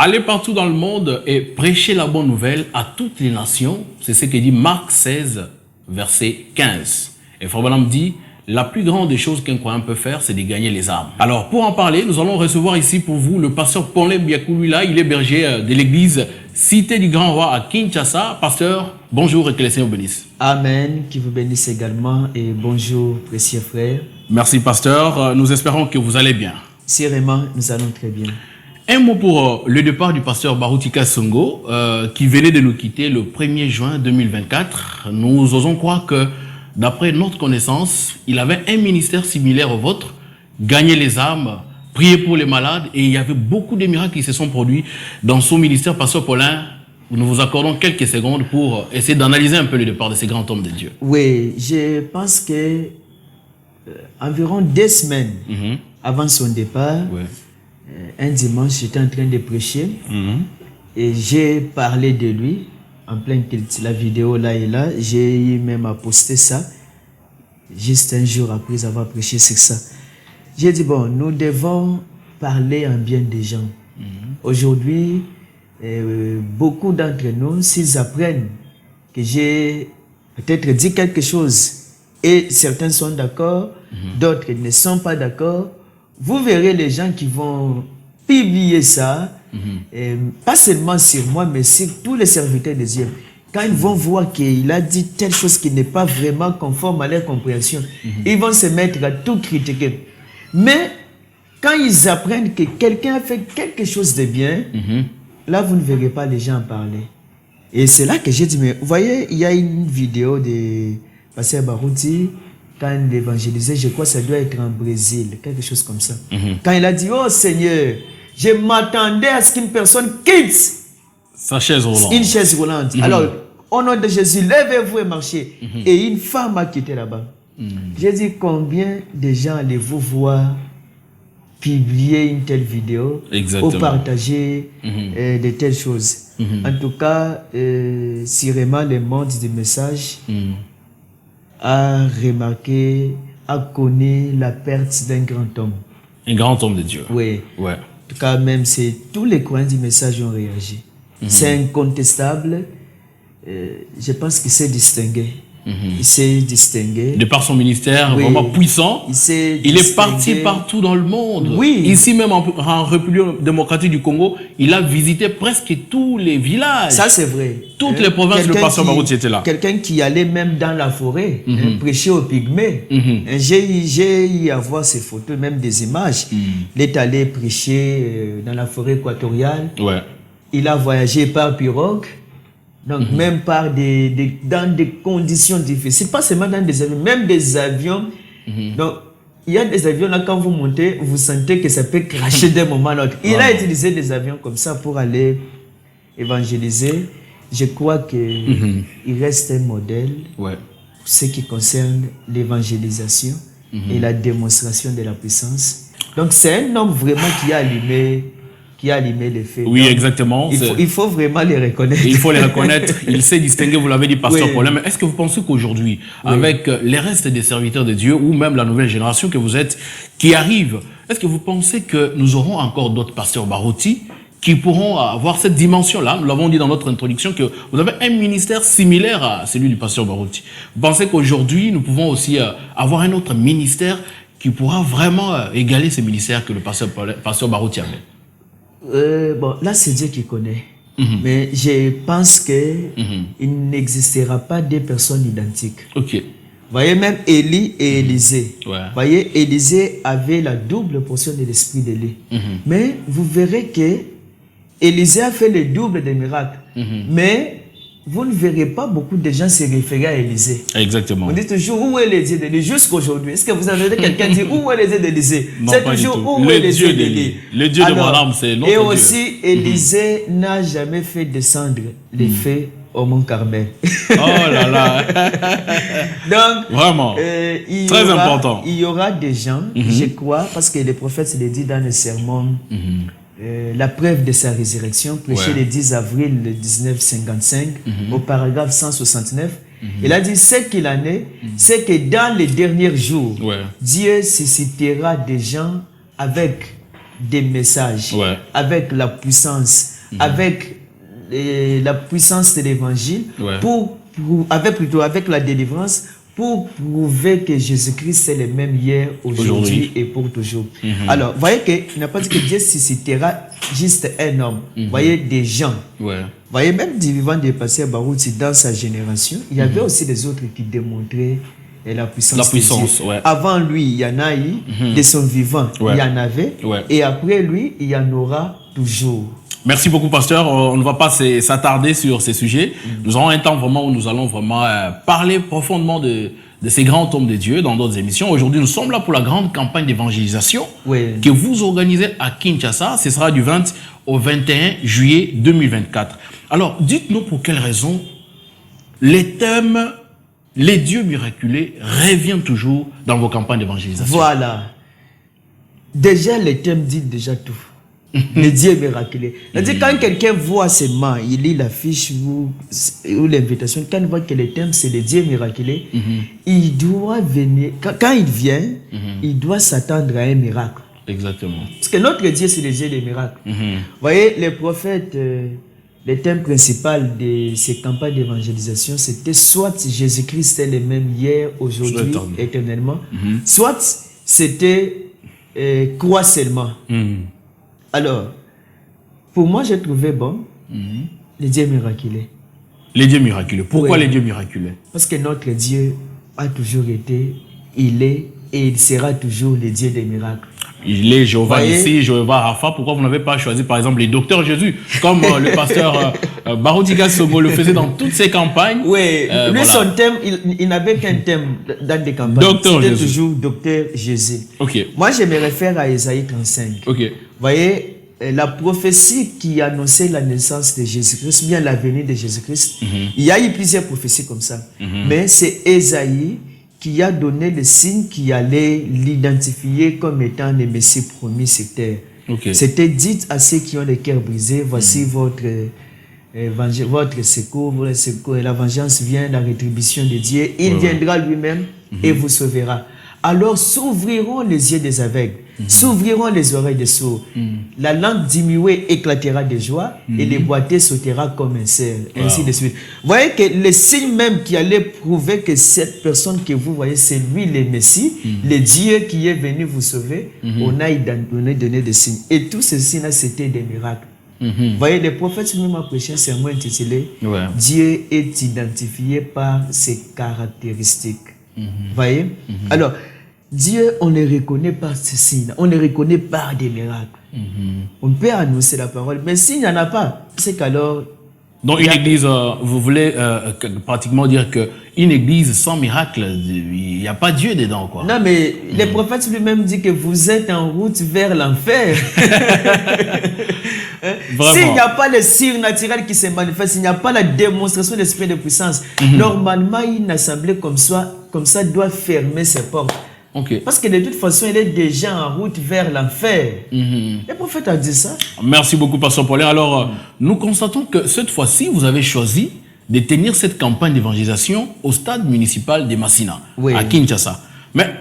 Allez partout dans le monde et prêchez la bonne nouvelle à toutes les nations. C'est ce que dit Marc 16, verset 15. Et Frère Branham dit, la plus grande des choses qu'un croyant peut faire, c'est de gagner les âmes. Alors, pour en parler, nous allons recevoir ici pour vous le pasteur Paulin Biakoulou. Il est berger de l'église Cité du Grand Roi à Kinshasa. Pasteur, bonjour et que le Seigneur bénisse. Amen, qui vous bénisse également et bonjour, précieux frères. Merci, pasteur. Nous espérons que vous allez bien. Sérieusement, nous allons très bien. Un mot pour le départ du pasteur Barutika Songo, qui venait de nous quitter le 1er juin 2024. Nous osons croire que, d'après notre connaissance, il avait un ministère similaire au vôtre, gagner les âmes, prier pour les malades, et il y avait beaucoup de miracles qui se sont produits dans son ministère. Pasteur Paulin, nous vous accordons quelques secondes pour essayer d'analyser un peu le départ de ces grands hommes de Dieu. Oui, je pense que environ 2 semaines avant son départ, un dimanche, j'étais en train de prêcher et j'ai parlé de lui en plein culte. La vidéo là et là, j'ai eu même à poster ça juste un jour après avoir prêché sur ça. J'ai dit, bon, nous devons parler en bien des gens. Aujourd'hui, beaucoup d'entre nous, s'ils apprennent que j'ai peut-être dit quelque chose et certains sont d'accord, d'autres ne sont pas d'accord, vous verrez les gens qui vont publier ça, pas seulement sur moi, mais sur tous les serviteurs de Dieu. Quand ils vont voir qu'il a dit telle chose qui n'est pas vraiment conforme à leur compréhension, ils vont se mettre à tout critiquer. Mais quand ils apprennent que quelqu'un a fait quelque chose de bien, là, vous ne verrez pas les gens en parler. Et c'est là que j'ai dit, mais vous voyez, il y a une vidéo de Pasteur Barouti, quand il évangélisait, je crois que ça doit être en Brésil, quelque chose comme ça. Quand il a dit, oh Seigneur, je m'attendais à ce qu'une personne quitte sa chaise roulante. Une chaise roulante. Alors, au nom de Jésus, levez-vous et marchez. Et une femme a quitté là-bas. J'ai dit, combien de gens allez-vous voir publier une telle vidéo ou partager de telles choses. En tout cas, sûrement le monde du message a remarqué, a connu la perte d'un grand homme. Un grand homme de Dieu. Oui. En tout cas, même tous les croyants du message ont réagi. C'est incontestable. Je pense qu'il s'est distingué. Il s'est distingué. De par son ministère vraiment puissant, il est parti partout dans le monde. Ici même en République démocratique du Congo, il a visité presque tous les villages. Ça c'est vrai. Toutes les provinces, le pasteur Barouti était là. Quelqu'un qui allait même dans la forêt, prêcher aux pygmées. J'ai eu à voir ces photos, même des images. Il est allé prêcher dans la forêt équatoriale. Il a voyagé par pirogue. Donc, même dans des conditions difficiles, pas seulement dans des avions, même des avions. Donc, il y a des avions là, quand vous montez, vous sentez que ça peut cracher d'un moment à l'autre. Il a utilisé des avions comme ça pour aller évangéliser. Je crois qu'il reste un modèle pour ce qui concerne l'évangélisation et la démonstration de la puissance. Donc, c'est un homme vraiment qui a allumé les faits. Oui, donc, exactement. Il faut vraiment les reconnaître. Il faut les reconnaître. Il s'est distingué, vous l'avez dit, pasteur Paulin. Mais est-ce que vous pensez qu'aujourd'hui, avec les restes des serviteurs de Dieu, ou même la nouvelle génération que vous êtes, qui arrive, est-ce que vous pensez que nous aurons encore d'autres pasteurs Barouti qui pourront avoir cette dimension-là? Nous l'avons dit dans notre introduction que vous avez un ministère similaire à celui du pasteur Barouti. Vous pensez qu'aujourd'hui, nous pouvons aussi avoir un autre ministère qui pourra vraiment égaler ce ministère que le pasteur Barouti avait? Bon, là, c'est Dieu qui connaît. Mais je pense qu'il n'existera pas deux personnes identiques. Vous voyez, même Élie et Élisée. Vous voyez, Élisée avait la double portion de l'esprit d'Élie. Mais vous verrez que Élisée a fait le double des miracles. Mais vous ne verrez pas beaucoup de gens se référer à Élisée. Exactement. On dit toujours où est les dieux d'Élie jusqu'aujourd'hui. Est-ce que vous avez vu quelqu'un dire où est les dieux d'Élisée? C'est toujours où est les dieux d'Élie. Le Dieu de Madame, c'est notre Dieu. Et aussi, Élisée n'a jamais fait descendre les feux au mont Carmel. Oh là là. Donc, vraiment, très important. Il y aura des gens, je crois, parce que les prophètes le disent dans le sermon, la preuve de sa résurrection, prêché le 10 avril 1955, au paragraphe 169. Il a dit, ce qu'il en est, c'est que dans les derniers jours, Dieu suscitera des gens avec des messages, avec la puissance, avec la puissance de l'évangile, avec la délivrance, pour prouver que Jésus-Christ est le même hier, aujourd'hui et pour toujours. Alors, vous voyez qu'il n'a pas dit que Dieu suscitera juste un homme. Vous voyez, des gens. Vous voyez, même du vivant de pasteur Barouti, dans sa génération, il y avait aussi des autres qui démontraient la puissance de Dieu. Avant lui, il y en a eu, de son vivant, il y en avait, et après lui, il y en aura toujours. Merci beaucoup, pasteur. On ne va pas s'attarder sur ces sujets. Nous aurons un temps vraiment où nous allons vraiment parler profondément de ces grands hommes de Dieu dans d'autres émissions. Aujourd'hui, nous sommes là pour la grande campagne d'évangélisation que vous organisez à Kinshasa. Ce sera du 20 au 21 juillet 2024. Alors, dites-nous pour quelles raisons les thèmes, les dieux miraculés reviennent toujours dans vos campagnes d'évangélisation. Voilà. Déjà, les thèmes disent déjà tout. Les dieux miraculés. C'est-à-dire, quand quelqu'un voit ses mains, il lit l'affiche ou l'invitation, quand il voit que le thème c'est les dieux miraculés, il doit venir. Quand il vient, il doit s'attendre à un miracle. Exactement. Parce que notre Dieu, c'est le Dieu des miracles. Vous voyez, les prophètes, le thème principal de ces campagnes d'évangélisation, c'était soit Jésus-Christ est le même hier, aujourd'hui, éternellement, soit c'était croire seulement. Alors, pour moi, j'ai trouvé bon les dieux miraculés. Les dieux miraculés. Pourquoi les dieux miraculés? Parce que notre Dieu a toujours été, il est et il sera toujours le Dieu des miracles. Il est Jéhovah ici, Jéhovah Rapha. Pourquoi vous n'avez pas choisi, par exemple, les docteurs Jésus, comme le pasteur Barouti Sogo le faisait dans toutes ses campagnes? Oui, lui, son thème, il n'avait qu'un thème dans des campagnes. C'était toujours docteur Jésus. Moi, je me réfère à Ésaïe 35. Vous voyez, la prophétie qui annonçait la naissance de Jésus-Christ, bien la venue de Jésus-Christ, il y a eu plusieurs prophéties comme ça. Mais c'est Ésaïe qui a donné le signe qui allait l'identifier comme étant le Messie promis sur terre. C'était dit à ceux qui ont le cœur brisé, voici votre secours, la vengeance vient, la rétribution de Dieu, il viendra lui-même et vous sauvera. Alors s'ouvriront les yeux des aveugles, s'ouvriront les oreilles des sourds, la langue diminuée éclatera de joie et les boiteux sautera comme un cerf, ainsi de suite. Vous voyez que le signe même qui allait prouver que cette personne que vous voyez, c'est lui le Messie, le Dieu qui est venu vous sauver, on a donné des signes. Et tous ces signes-là, c'était des miracles. Vous voyez, les prophètes même ont prêché un sermon intitulé Dieu est identifié par ses caractéristiques. Vous voyez? Alors, Dieu, on le reconnaît par ces signes, on le reconnaît par des miracles. On peut annoncer la parole, mais s'il n'y en a pas, c'est qu'alors... Donc une église, vous voulez pratiquement dire qu'une église sans miracle, il n'y a pas Dieu dedans, quoi. Non, mais les prophètes lui-même disent que vous êtes en route vers l'enfer. S'il n'y a pas le signe naturel qui se manifeste, il n'y a pas la démonstration de l'esprit de puissance, normalement, une assemblée comme ça doit fermer ses portes. Parce que de toute façon, il est déjà en route vers l'enfer. Le prophète a dit ça. Merci beaucoup, pasteur Paulin. Alors, nous constatons que cette fois-ci, vous avez choisi de tenir cette campagne d'évangélisation au stade municipal de Massina, à Kinshasa. Mais,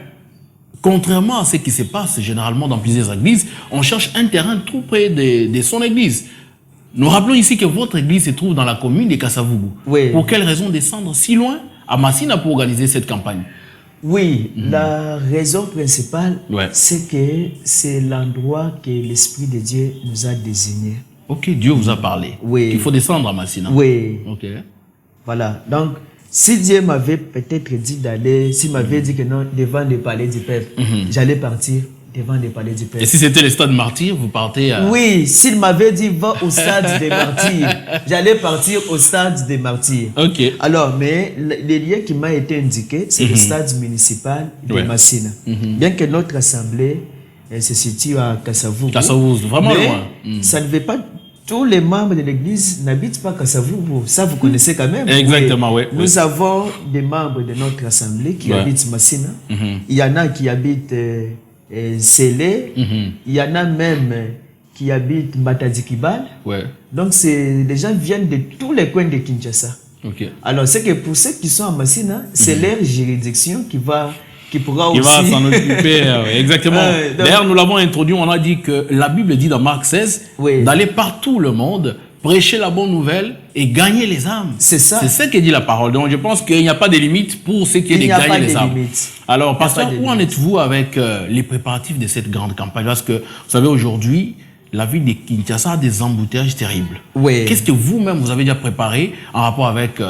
contrairement à ce qui se passe généralement dans plusieurs églises, on cherche un terrain tout près de son église. Nous rappelons ici que votre église se trouve dans la commune de Kasavubu. Pour quelle raison descendre si loin à Massina pour organiser cette campagne? Oui, la raison principale, c'est que c'est l'endroit que l'Esprit de Dieu nous a désigné. Dieu vous a parlé. Il faut descendre à Massina. Voilà, donc, si Dieu m'avait peut-être dit d'aller, s'il m'avait dit que non, devant le palais du Père, j'allais partir devant le palais du Père. Et si c'était le stade martyr, vous partez à... Oui, s'il m'avait dit va au stade des martyrs, j'allais partir au stade des martyrs. Alors, mais le lien qui m'a été indiqué, c'est le stade municipal de Massina. Bien que notre assemblée se situe à Kasavubu. Kasavubu, vraiment loin. Ça ne veut pas... Tous les membres de l'église n'habitent pas Kasavubu. Ça, vous connaissez quand même. Exactement, Nous avons des membres de notre assemblée qui habitent Massina. Il y en a qui habitent Sélé. Il y en a même qui habitent Matadikibal. Donc, les gens viennent de tous les coins de Kinshasa. Alors, c'est que pour ceux qui sont à Massina, c'est leur juridiction qui qui pourra qui aussi... va s'en occuper, exactement. Donc... D'ailleurs, nous l'avons introduit, on a dit que la Bible dit dans Marc 16 d'aller partout le monde, prêcher la bonne nouvelle et gagner les âmes. C'est ça. C'est ça que dit la parole. Donc, je pense qu'il n'y a pas de limite pour ce qui est de gagner les âmes. Alors, pasteur, où en êtes-vous avec les préparatifs de cette grande campagne? Parce que, vous savez, aujourd'hui, la ville de Kinshasa a des embouteillages terribles. Oui. Qu'est-ce que vous-même, vous avez déjà préparé en rapport avec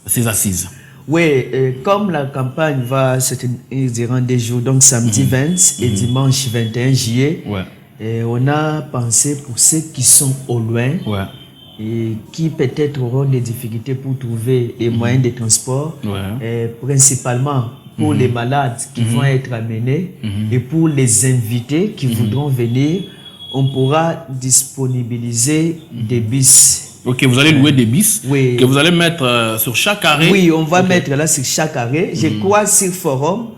ces assises? Oui, comme la campagne va se tenir durant des jours, donc samedi 20 et dimanche 21 juillet, et on a pensé pour ceux qui sont au loin et qui peut-être auront des difficultés pour trouver les moyens de transport, et principalement pour les malades qui vont être amenés et pour les invités qui voudront venir, on pourra disponibiliser des bus. Ok, vous allez louer des bis que vous allez mettre sur chaque arrêt. Oui, on va mettre là sur chaque arrêt. Je crois sur forum,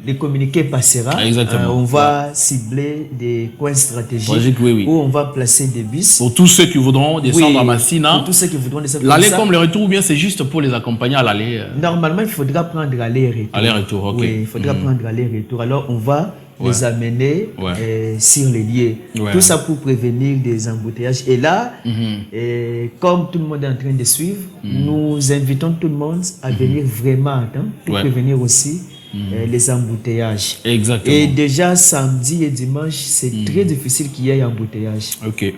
le communiqué passera. Exactement. On va cibler des coins stratégiques où on va placer des bis. Pour tous ceux qui voudront descendre à Massina. Pour tous ceux qui voudront descendre. L'aller comme le retour, ou bien c'est juste pour les accompagner à l'aller? Normalement, il faudra prendre l'aller-retour. Aller-retour, ok. Oui, il faudra prendre l'aller-retour. Alors, on va les amener sur les lieux. Tout ça pour prévenir des embouteillages. Et là, comme tout le monde est en train de suivre, nous invitons tout le monde à venir vraiment à temps pour prévenir aussi les embouteillages. Exactement. Et déjà, samedi et dimanche, c'est très difficile qu'il y ait embouteillage. Ok.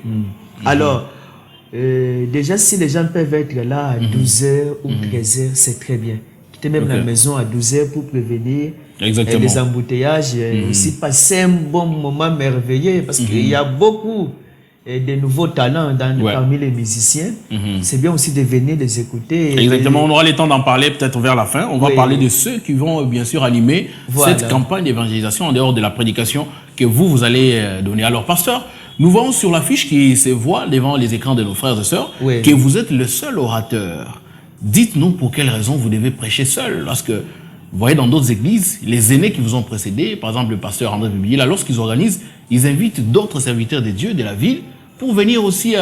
Alors, déjà, si les gens peuvent être là à 12h ou 13h, c'est très bien. Quitter même la maison à 12h pour prévenir les embouteillages, aussi passer un bon moment merveilleux parce qu'il y a beaucoup de nouveaux talents parmi les musiciens. C'est bien aussi de venir les écouter. Exactement, on aura le temps d'en parler peut-être vers la fin. On va parler de ceux qui vont bien sûr animer cette campagne d'évangélisation en dehors de la prédication que vous allez donner. Alors, pasteur, nous voyons sur l'affiche qui se voit devant les écrans de nos frères et sœurs que vous êtes le seul orateur. Dites-nous pour quelle raison vous devez prêcher seul. Parce que, vous voyez, dans d'autres églises, les aînés qui vous ont précédés, par exemple le pasteur André Bibier, là, lorsqu'ils organisent, ils invitent d'autres serviteurs de Dieu de la ville pour venir aussi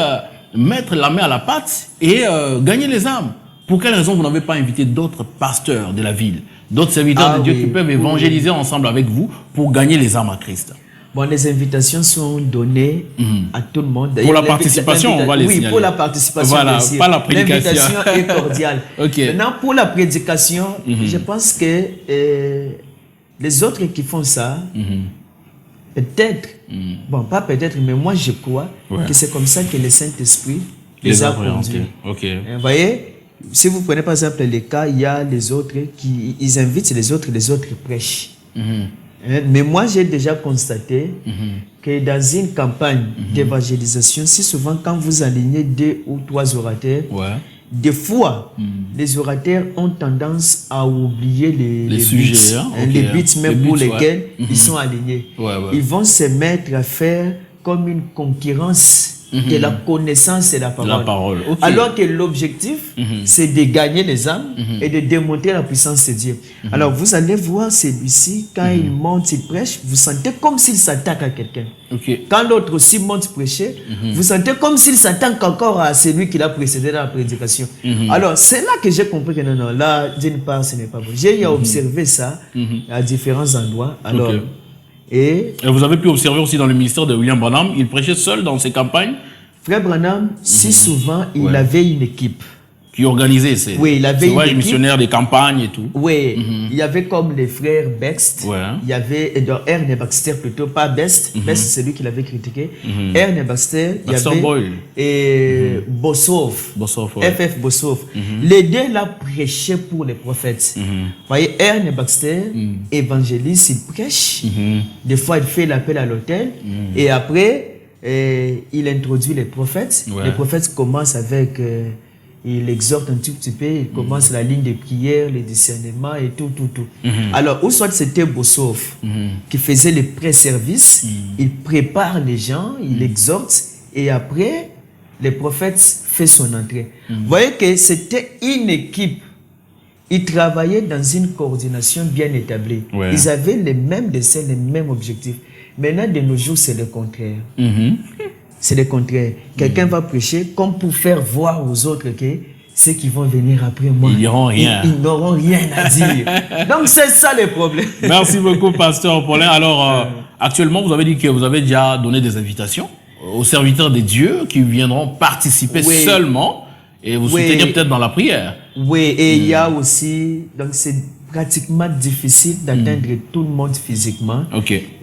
mettre la main à la pâte et gagner les âmes. Pour quelle raison vous n'avez pas invité d'autres pasteurs de la ville, d'autres serviteurs de Dieu qui peuvent évangéliser ensemble avec vous pour gagner les âmes à Christ? Bon, les invitations sont données à tout le monde. Pour la participation, on va les signaler. Oui, pour la participation. Voilà, pas la prédication. L'invitation est cordiale. Maintenant, pour la prédication, je pense que les autres qui font ça, peut-être, bon, pas peut-être, mais moi je crois que c'est comme ça que le Saint-Esprit les a conduits. Vous voyez, si vous prenez par exemple les cas, il y a les autres qui ils invitent les autres prêchent. Mais moi, j'ai déjà constaté que dans une campagne d'évangélisation, si souvent quand vous alignez 2 ou 3 orateurs, des fois, les orateurs ont tendance à oublier les sujets, les buts même pour lesquels ils sont alignés. Ils vont se mettre à faire comme une concurrence de la connaissance et la parole. Alors que l'objectif, c'est de gagner les âmes et de démontrer la puissance de Dieu. Alors, vous allez voir celui-ci, quand il monte, il prêche, vous sentez comme s'il s'attaque à quelqu'un. Quand l'autre aussi monte prêcher, vous sentez comme s'il s'attaque encore à celui qui l'a précédé dans la prédication. Alors, c'est là que j'ai compris que non, là, d'une part, ce n'est pas bon. J'ai observé ça à différents endroits. Alors, et vous avez pu observer aussi dans le ministère de William Branham, il prêchait seul dans ses campagnes. Frère Branham, si souvent, il avait une équipe. Qui organisait ces une missionnaires des campagnes et tout. Il y avait comme les frères Bext. Il y avait Ernest Baxter plutôt, pas Best. Best, c'est lui qui l'avait critiqué. Ernest Baxter, il y avait et Bossoff. FF Bossoff. Les deux là prêchaient pour les prophètes. Vous voyez, Ernest Baxter évangélise, il prêche. Des fois, il fait l'appel à l'autel. Et après, il introduit les prophètes. Les prophètes commencent avec... il exhorte un tout petit peu, il commence la ligne de prière, les discernements et tout. Alors, ou soit c'était Bossoff qui faisait les pré-services, il prépare les gens, il exhorte, et après, les prophètes fait son entrée. Vous voyez que c'était une équipe. Ils travaillaient dans une coordination bien établie. Ils avaient les mêmes desseins, les mêmes objectifs. Maintenant, de nos jours, c'est le contraire. C'est le contraire. Quelqu'un va prêcher comme pour faire voir aux autres que ceux qui vont venir après moi, ils diront rien. Ils n'auront rien à dire. Donc, c'est ça le problème. Merci beaucoup, Pasteur Paulin. Alors, actuellement, vous avez dit que vous avez déjà donné des invitations aux serviteurs de Dieu qui viendront participer seulement et vous soutenir peut-être dans la prière. Oui, et il y a aussi, donc c'est pratiquement difficile d'atteindre tout le monde physiquement.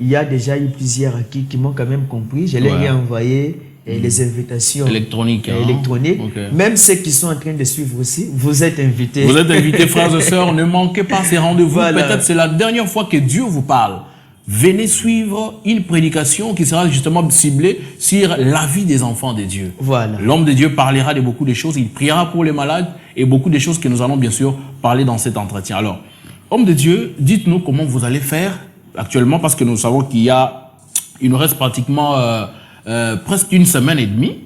Il y a déjà eu plusieurs qui m'ont quand même compris. Je leur ai envoyé les invitations électroniques. Même ceux qui sont en train de suivre aussi, vous êtes invités. Vous êtes invités, frères et sœurs. Ne manquez pas ces rendez-vous. Peut-être c'est la dernière fois que Dieu vous parle. Venez suivre une prédication qui sera justement ciblée sur la vie des enfants de Dieu. L'homme de Dieu parlera de beaucoup de choses. Il priera pour les malades et beaucoup de choses que nous allons bien sûr parler dans cet entretien. Alors, homme de Dieu, dites-nous comment vous allez faire actuellement, parce que nous savons qu'il nous reste pratiquement presque une semaine et demie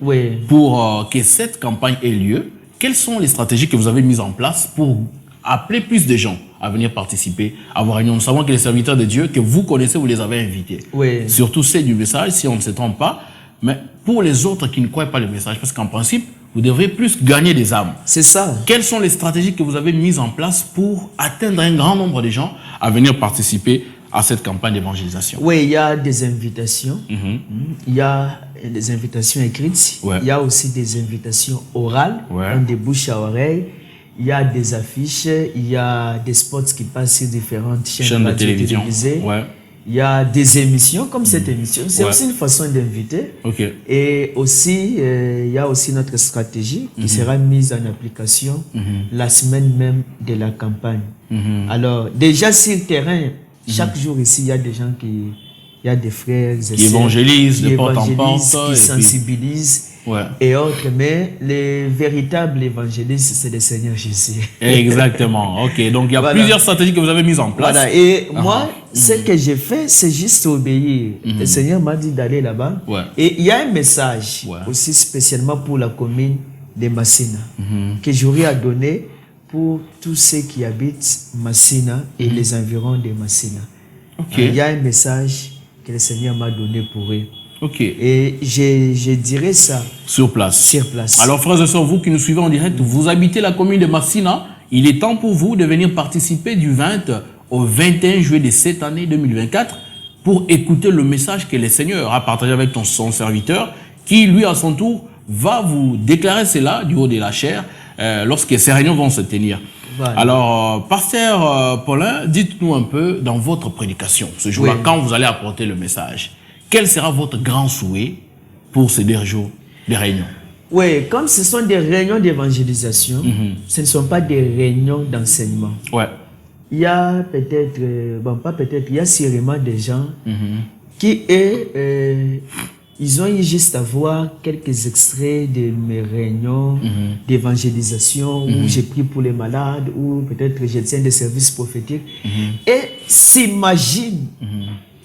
pour que cette campagne ait lieu. Quelles sont les stratégies que vous avez mises en place pour appeler plus de gens à venir participer à vos réunions? Nous savons que les serviteurs de Dieu que vous connaissez, vous les avez invités. Surtout ceux du message, si on ne se trompe pas. Mais pour les autres qui ne croient pas le message, parce qu'en principe, vous devrez plus gagner des âmes. C'est ça. Quelles sont les stratégies que vous avez mises en place pour atteindre un grand nombre de gens à venir participer à cette campagne d'évangélisation? Oui, il y a des invitations. Il y a des invitations écrites. Il y a aussi des invitations orales, des bouche à oreille. Il y a des affiches. Il y a des spots qui passent sur différentes chaînes de télévision. Il y a des émissions comme cette émission. C'est aussi une façon d'inviter. Et aussi, il y a aussi notre stratégie qui sera mise en application la semaine même de la campagne. Alors, déjà sur le terrain, chaque jour ici, il y a des gens il y a des frères qui évangélisent, de porte en porte, qui sensibilisent et autres. Mais les véritables évangélistes, c'est le Seigneur Jésus. Exactement. Donc il y a plusieurs stratégies que vous avez mises en place. Et moi, ce que j'ai fait, c'est juste obéir. Le Seigneur m'a dit d'aller là-bas. Et il y a un message aussi spécialement pour la commune de Massina que j'aurais à donner pour tous ceux qui habitent Massina et les environs de Massina. Il y a un message que le Seigneur m'a donné pour eux. Et je dirais ça sur place. Sur place. Alors, frères et sœurs, vous qui nous suivez en direct, vous habitez la commune de Massina. Il est temps pour vous de venir participer du 20 au 21 juillet de cette année 2024 pour écouter le message que le Seigneur a partagé avec son serviteur, qui, lui, à son tour, va vous déclarer cela du haut de la chair lorsque ces réunions vont se tenir. Alors, pasteur Paulin, dites-nous un peu dans votre prédication, ce jour-là, quand vous allez apporter le message, quel sera votre grand souhait pour ces 2 jours de réunions? Oui, comme ce sont des réunions d'évangélisation, ce ne sont pas des réunions d'enseignement. Il y a peut-être, il y a sûrement des gens qui, ils ont eu juste à voir quelques extraits de mes réunions d'évangélisation où j'ai pris pour les malades, ou peut-être je tiens des services prophétiques, et s'imaginent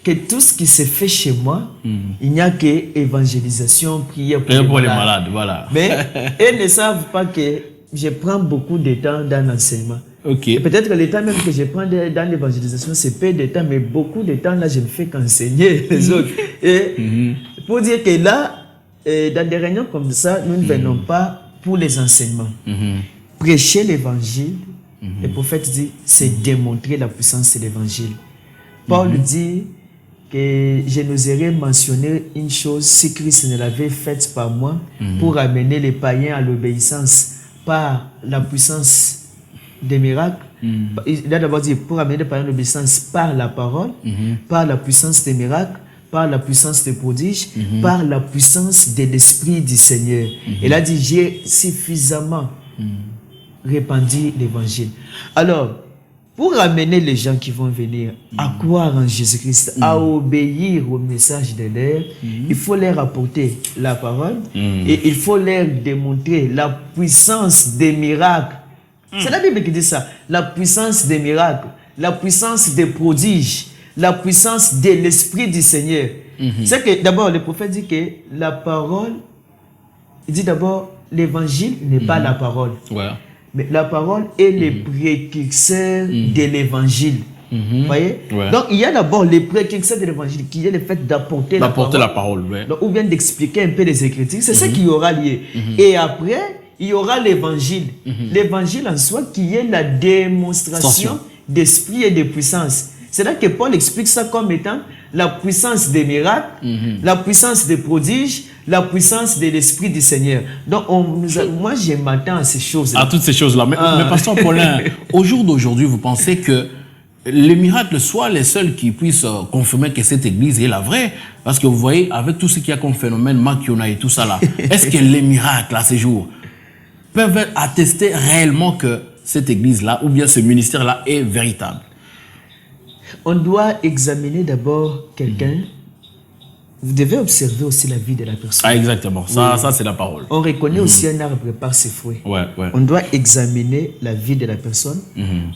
que tout ce qui se fait chez moi, il n'y a que évangélisation, prière pour les malades. Mais ils ne savent pas que je prends beaucoup de temps dans l'enseignement. Peut-être que le temps même que je prends dans l'évangélisation, c'est peu de temps, mais beaucoup de temps, là, je ne fais qu'enseigner les autres. Et pour dire que là, dans des réunions comme ça, nous ne venons pas pour les enseignements. Prêcher l'évangile, le prophète dit, c'est démontrer la puissance de l'évangile. Paul dit que je n'oserais mentionner une chose si Christ ne l'avait faite par moi pour amener les païens à l'obéissance par la puissance des miracles. Il a d'abord dit pour amener les païens à l'obéissance par la parole, par la puissance des miracles, par la puissance des prodiges, par la puissance de l'Esprit du Seigneur. Il a dit, j'ai suffisamment répandu l'évangile. Alors, pour amener les gens qui vont venir à croire en Jésus-Christ, à obéir au message de l'air, il faut leur apporter la parole et il faut leur démontrer la puissance des miracles. C'est la Bible qui dit ça. La puissance des miracles, la puissance des prodiges, la puissance de l'Esprit du Seigneur. C'est que d'abord, le prophète dit que la parole, il dit d'abord, l'évangile n'est pas la parole. Mais la parole est le précurseur de l'évangile. Vous voyez? Donc, il y a d'abord le précurseur de l'évangile qui est le fait d'apporter la parole. Donc, ou bien d'expliquer un peu les Écritures. C'est ce qui aura lieu. Et après, il y aura l'évangile. L'évangile en soi qui est la démonstration d'esprit et de puissance. C'est là que Paul explique ça comme étant la puissance des miracles, la puissance des prodiges, la puissance de l'esprit du Seigneur. Donc, moi, je m'attends à ces choses-là. À toutes ces choses-là. Mais pasteur Paulin, au jour d'aujourd'hui, vous pensez que les miracles soient les seuls qui puissent confirmer que cette église est la vraie? Parce que vous voyez, avec tout ce qu'il y a comme phénomène, Makiona et tout ça là, est-ce que les miracles à ces jours peuvent attester réellement que cette église-là, ou bien ce ministère-là est véritable? On doit examiner d'abord quelqu'un. Vous devez observer aussi la vie de la personne. Ah, exactement. Ça c'est la parole. On reconnaît aussi un arbre par ses fruits. Ouais. On doit examiner la vie de la personne.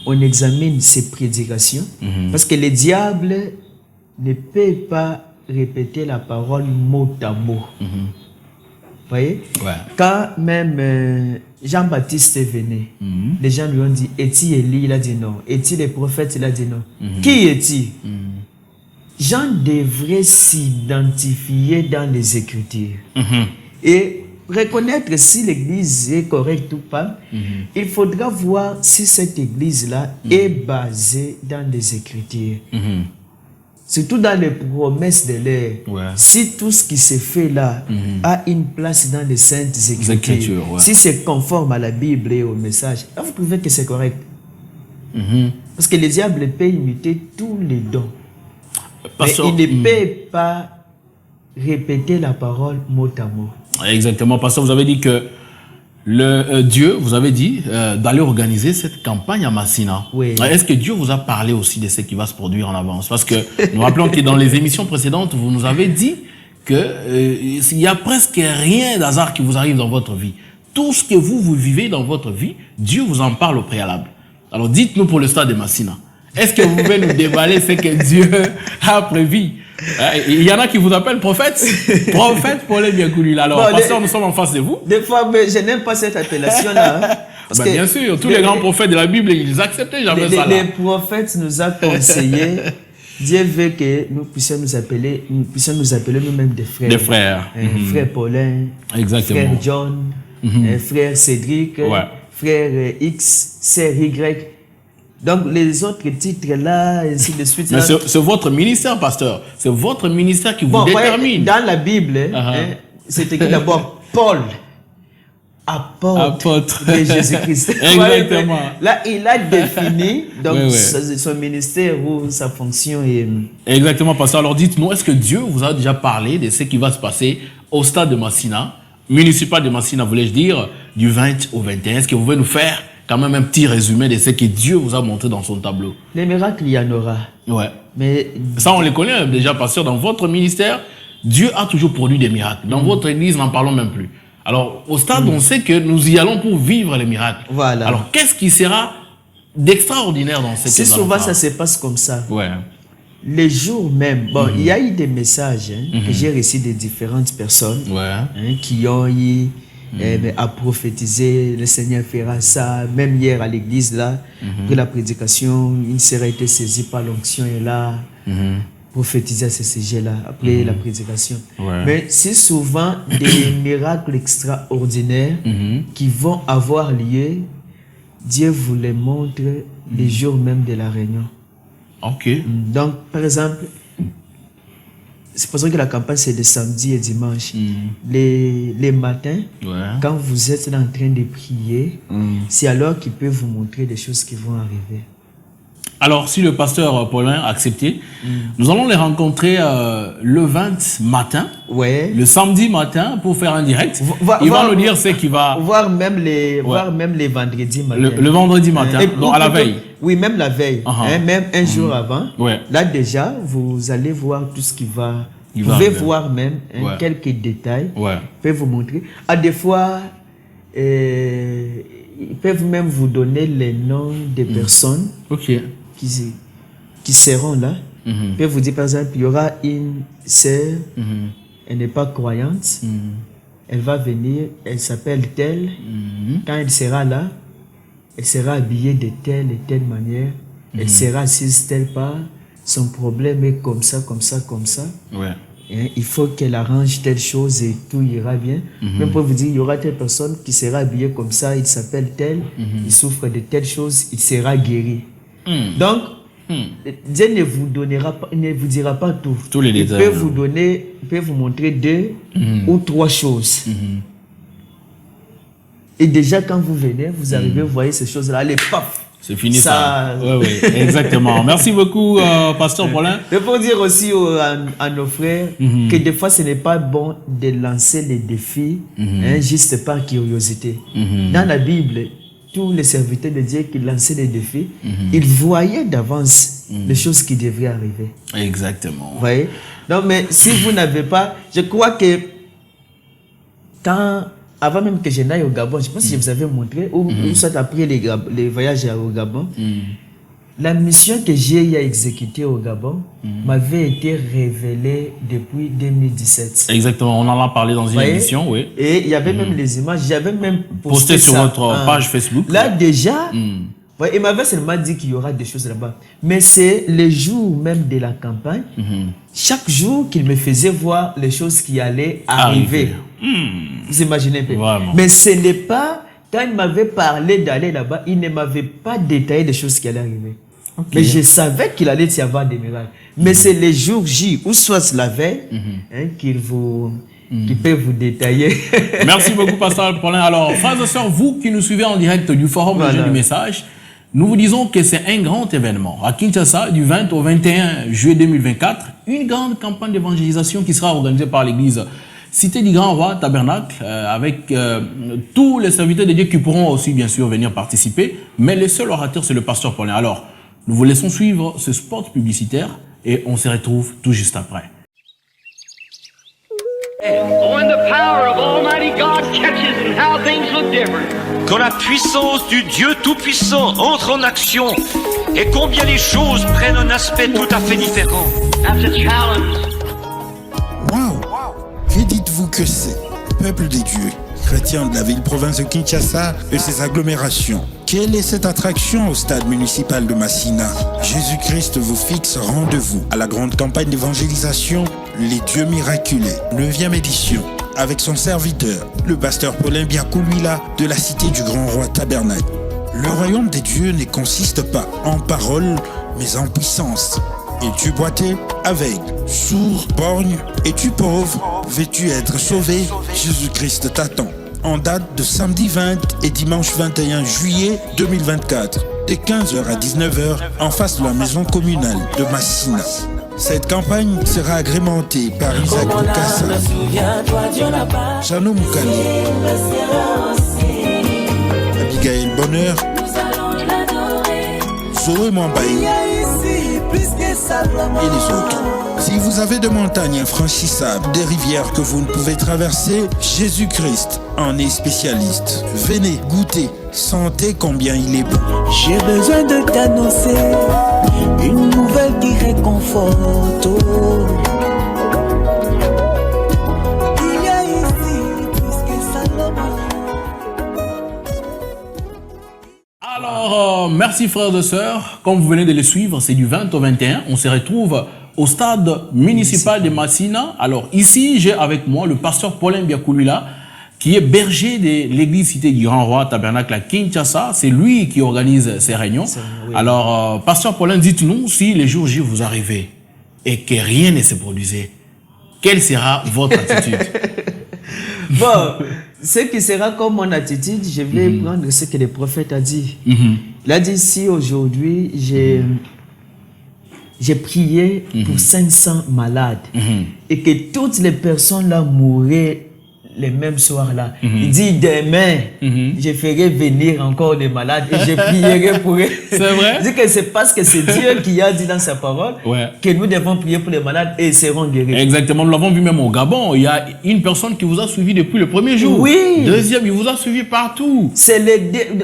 On examine ses prédications. Parce que le diable ne peut pas répéter la parole mot à mot. Vous voyez? Quand même Jean-Baptiste est venu, les gens lui ont dit, est-il Élie? Il a dit non. Est-il le prophète? Il a dit non. Qui est-il? Jean devrait s'identifier dans les Écritures et reconnaître si l'église est correcte ou pas. Il faudra voir si cette église-là est basée dans les Écritures. Surtout dans les promesses de l'air. Si tout ce qui se fait là a une place dans les Saintes Écritures, si c'est conforme à la Bible et au message, là vous trouvez que c'est correct. Parce que le diable peut imiter tous les dons. Mais il ne peut pas répéter la parole mot à mot. Exactement, parce que vous avez dit que Dieu, vous avez dit d'aller organiser cette campagne à Massina. Est-ce que Dieu vous a parlé aussi de ce qui va se produire en avance? Parce que nous rappelons que dans les émissions précédentes, vous nous avez dit qu'il y a presque rien d'hasard qui vous arrive dans votre vie. Tout ce que vous vivez dans votre vie, Dieu vous en parle au préalable. Alors dites-nous pour le stade de Massina. Est-ce que vous pouvez nous déballer ce que Dieu a prévu? Il y en a qui vous appellent prophète. Prophète Paulin Biakouli. Alors, pasteur, nous sommes en face de vous. Des fois, mais je n'aime pas cette appellation-là. Bien sûr, tous les grands prophètes de la Bible, ils acceptaient jamais ça. Les prophètes nous ont conseillé. Dieu veut que nous puissions nous appeler nous-mêmes des frères. Des frères. Frère Paulin, frère John, frère Cédric, frère X, sœur Y. Donc, les autres titres-là, ainsi de suite. Mais c'est votre ministère, pasteur. C'est votre ministère qui vous détermine. Dans la Bible, c'est écrit d'abord Paul, apôtre de Jésus-Christ. Exactement. Là, il a défini donc, son ministère ou sa fonction. Exactement, pasteur. Alors, dites-nous, est-ce que Dieu vous a déjà parlé de ce qui va se passer au stade de Massina, municipal de Massina, voulais-je dire, du 20 au 21? Est-ce que vous pouvez nous faire quand même un petit résumé de ce que Dieu vous a montré dans son tableau? Les miracles, il y en aura. Mais ça, on les connaît déjà, pasteur. Dans votre ministère, Dieu a toujours produit des miracles. Dans votre église, n'en parlons même plus. Alors, au stade, on sait que nous y allons pour vivre les miracles. Alors, qu'est-ce qui sera d'extraordinaire dans cette église? Souvent, ça se passe comme ça. Les jours même, il y a eu des messages que j'ai reçus de différentes personnes qui ont eu à prophétiser, le Seigneur fera ça, même hier à l'église là, après la prédication, une sœur a été saisie par l'onction et là, prophétiser à ce sujet-là, après la prédication. Mais c'est souvent des miracles extraordinaires qui vont avoir lieu, Dieu vous les montre les jours même de la réunion. Donc, par exemple, c'est pour ça que la campagne, c'est le samedi et dimanche. Les matins, quand vous êtes là en train de prier, c'est alors qu'il peut vous montrer des choses qui vont arriver. Alors, si le pasteur Paulin a accepté, nous allons les rencontrer le 20 matin, le samedi matin, pour faire un direct. Il va nous dire ce qui va... Voir même les vendredis matin. Le vendredi matin, donc à la veille. Oui, même la veille. Même un jour avant. Là, déjà, vous allez voir tout ce qui va... Vous pouvez voir même quelques détails. Ils peuvent vous montrer. Des fois, ils peuvent même vous donner les noms des personnes qui seront là. Ils peuvent vous dire, par exemple, il y aura une sœur, elle n'est pas croyante, elle va venir, elle s'appelle telle. Quand elle sera là, elle sera habillée de telle et telle manière, elle sera assise telle part, son problème est comme ça, comme ça, comme ça. il faut qu'elle arrange telle chose et tout ira bien. Même pour vous dire, il y aura telle personne qui sera habillée comme ça, il s'appelle tel, il souffre de telle chose, il sera guéri. Donc, Dieu ne vous dira pas tout. Tous les détails. Il peut vous montrer 2 ou 3 choses. Et déjà, quand vous venez, vous arrivez, vous voyez ces choses-là, allez, paf! C'est fini ça. Oui, exactement. Merci beaucoup, Pasteur Paulin. Il faut dire aussi à nos frères que des fois, ce n'est pas bon de lancer les défis juste par curiosité. Dans la Bible, tous les serviteurs de Dieu qui lançaient les défis, ils voyaient d'avance les choses qui devraient arriver. Exactement. Vous voyez? Non, mais si vous n'avez pas... Je crois que avant même que je n'aille au Gabon, je pense que je vous avais montré, ou soit après les voyages au Gabon, la mission que j'ai eu à exécuter au Gabon m'avait été révélée depuis 2017. Exactement, on en a parlé dans une émission, oui. Et il y avait même les images, j'avais même posté sur votre page Facebook. Là déjà, il m'avait seulement dit qu'il y aura des choses là-bas. Mais c'est les jours même de la campagne, chaque jour qu'il me faisait voir les choses qui allaient arriver. Vous imaginez un peu. Vraiment. Mais ce n'est pas, quand il m'avait parlé d'aller là-bas, il ne m'avait pas détaillé les choses qui allaient arriver. Mais je savais qu'il allait y avoir des miracles. Mais c'est les jours J, ou soit la veille, qu'il peut vous détailler. Merci beaucoup, Pasteur Paulin. Alors, frères et sœurs, vous qui nous suivez en direct du Forum des Jeunes du Message, nous vous disons que c'est un grand événement. À Kinshasa, du 20 au 21 juillet 2024, une grande campagne d'évangélisation qui sera organisée par l'Église Cité du Grand Roi Tabernacle, avec tous les serviteurs de Dieu qui pourront aussi, bien sûr, venir participer. Mais le seul orateur, c'est le Pasteur Paulin. Alors, nous vous laissons suivre ce spot publicitaire et on se retrouve tout juste après. When the power of Almighty God catches and how things look different. Quand la puissance du Dieu Tout-Puissant entre en action et combien les choses prennent un aspect tout à fait différent. That's a challenge. Waouh! Que dites-vous que c'est? Peuple des dieux, chrétiens de la ville-province de Kinshasa et ses agglomérations. Quelle est cette attraction au stade municipal de Massina? Jésus-Christ vous fixe rendez-vous à la grande campagne d'évangélisation Les Dieux Miraculés, 9e édition, avec son serviteur, le pasteur Paulin Biakoulouila de la Cité du Grand Roi Tabernacle. Le royaume des dieux ne consiste pas en paroles, mais en puissance. Es-tu boité, aveugle, sourd, borgne? Es-tu pauvre, veux-tu être sauvé? Jésus-Christ t'attend. En date de samedi 20 et dimanche 21 juillet 2024, de 15h à 19h, en face de la maison communale de Massina. Cette campagne sera agrémentée par Isaac Boukassa, Jano Moukani, Abigail Bonheur, Zoé Mwambaye et les autres. Si vous avez des montagnes infranchissables, des rivières que vous ne pouvez traverser, Jésus-Christ en est spécialiste. Venez, goûtez, sentez combien il est bon. J'ai besoin de t'annoncer une nouvelle qui réconforte. Il y a ici plus que Salomon. Alors, merci frères et sœurs. Comme vous venez de le suivre, c'est du 20 au 21. On se retrouve au stade municipal de Massina. Alors ici, j'ai avec moi le pasteur Paulin Biakoulouila, qui est berger de l'église Cité du Grand Roi Tabernacle à Kinshasa. C'est lui qui organise ces réunions. Oui. Alors, pasteur Paulin, dites-nous si les jours J vous arrivez et que rien ne se produisait, quelle sera votre attitude? Bon, ce qui sera comme mon attitude, je vais prendre ce que le prophète a dit. Il a dit, si aujourd'hui j'ai prié pour 500 malades et que toutes les personnes là mouraient les mêmes soirs là. Il dit demain, je ferai venir encore les malades et je prierai pour eux. C'est vrai? Il dit que c'est parce que c'est Dieu qui a dit dans sa parole que nous devons prier pour les malades et ils seront guéris. Exactement, nous l'avons vu même au Gabon. Il y a une personne qui vous a suivi depuis le premier jour. Oui. Deuxième, il vous a suivi partout. C'est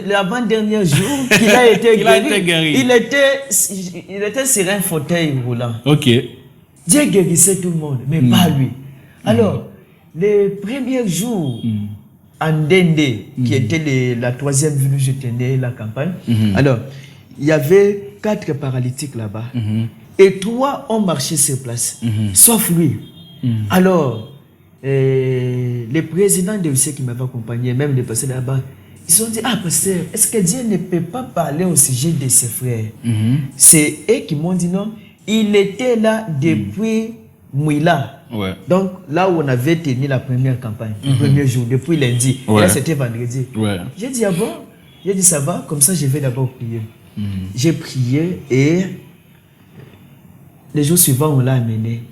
l'avant-dernier jour qu'il a été guéri. Il était sur un fauteuil roulant. Ok. Dieu guérissait tout le monde, mais pas lui. Alors, les premiers jours, en Dende, qui était la troisième ville où je tenais la campagne, alors, il y avait 4 paralytiques là-bas. Et 3 ont marché sur place, sauf lui. Alors, les présidents de lycée qui m'avaient accompagné, même les pasteurs là-bas, ils ont dit, ah pasteur, est-ce que Dieu ne peut pas parler au sujet de ses frères? C'est eux qui m'ont dit non, il était là depuis Mouila. Ouais. Donc là où on avait tenu la première campagne, le premier jour, depuis lundi, et là c'était vendredi. Ouais. J'ai dit, ah bon? J'ai dit, ça va, comme ça je vais d'abord prier. J'ai prié et les jours suivants, on l'a amené.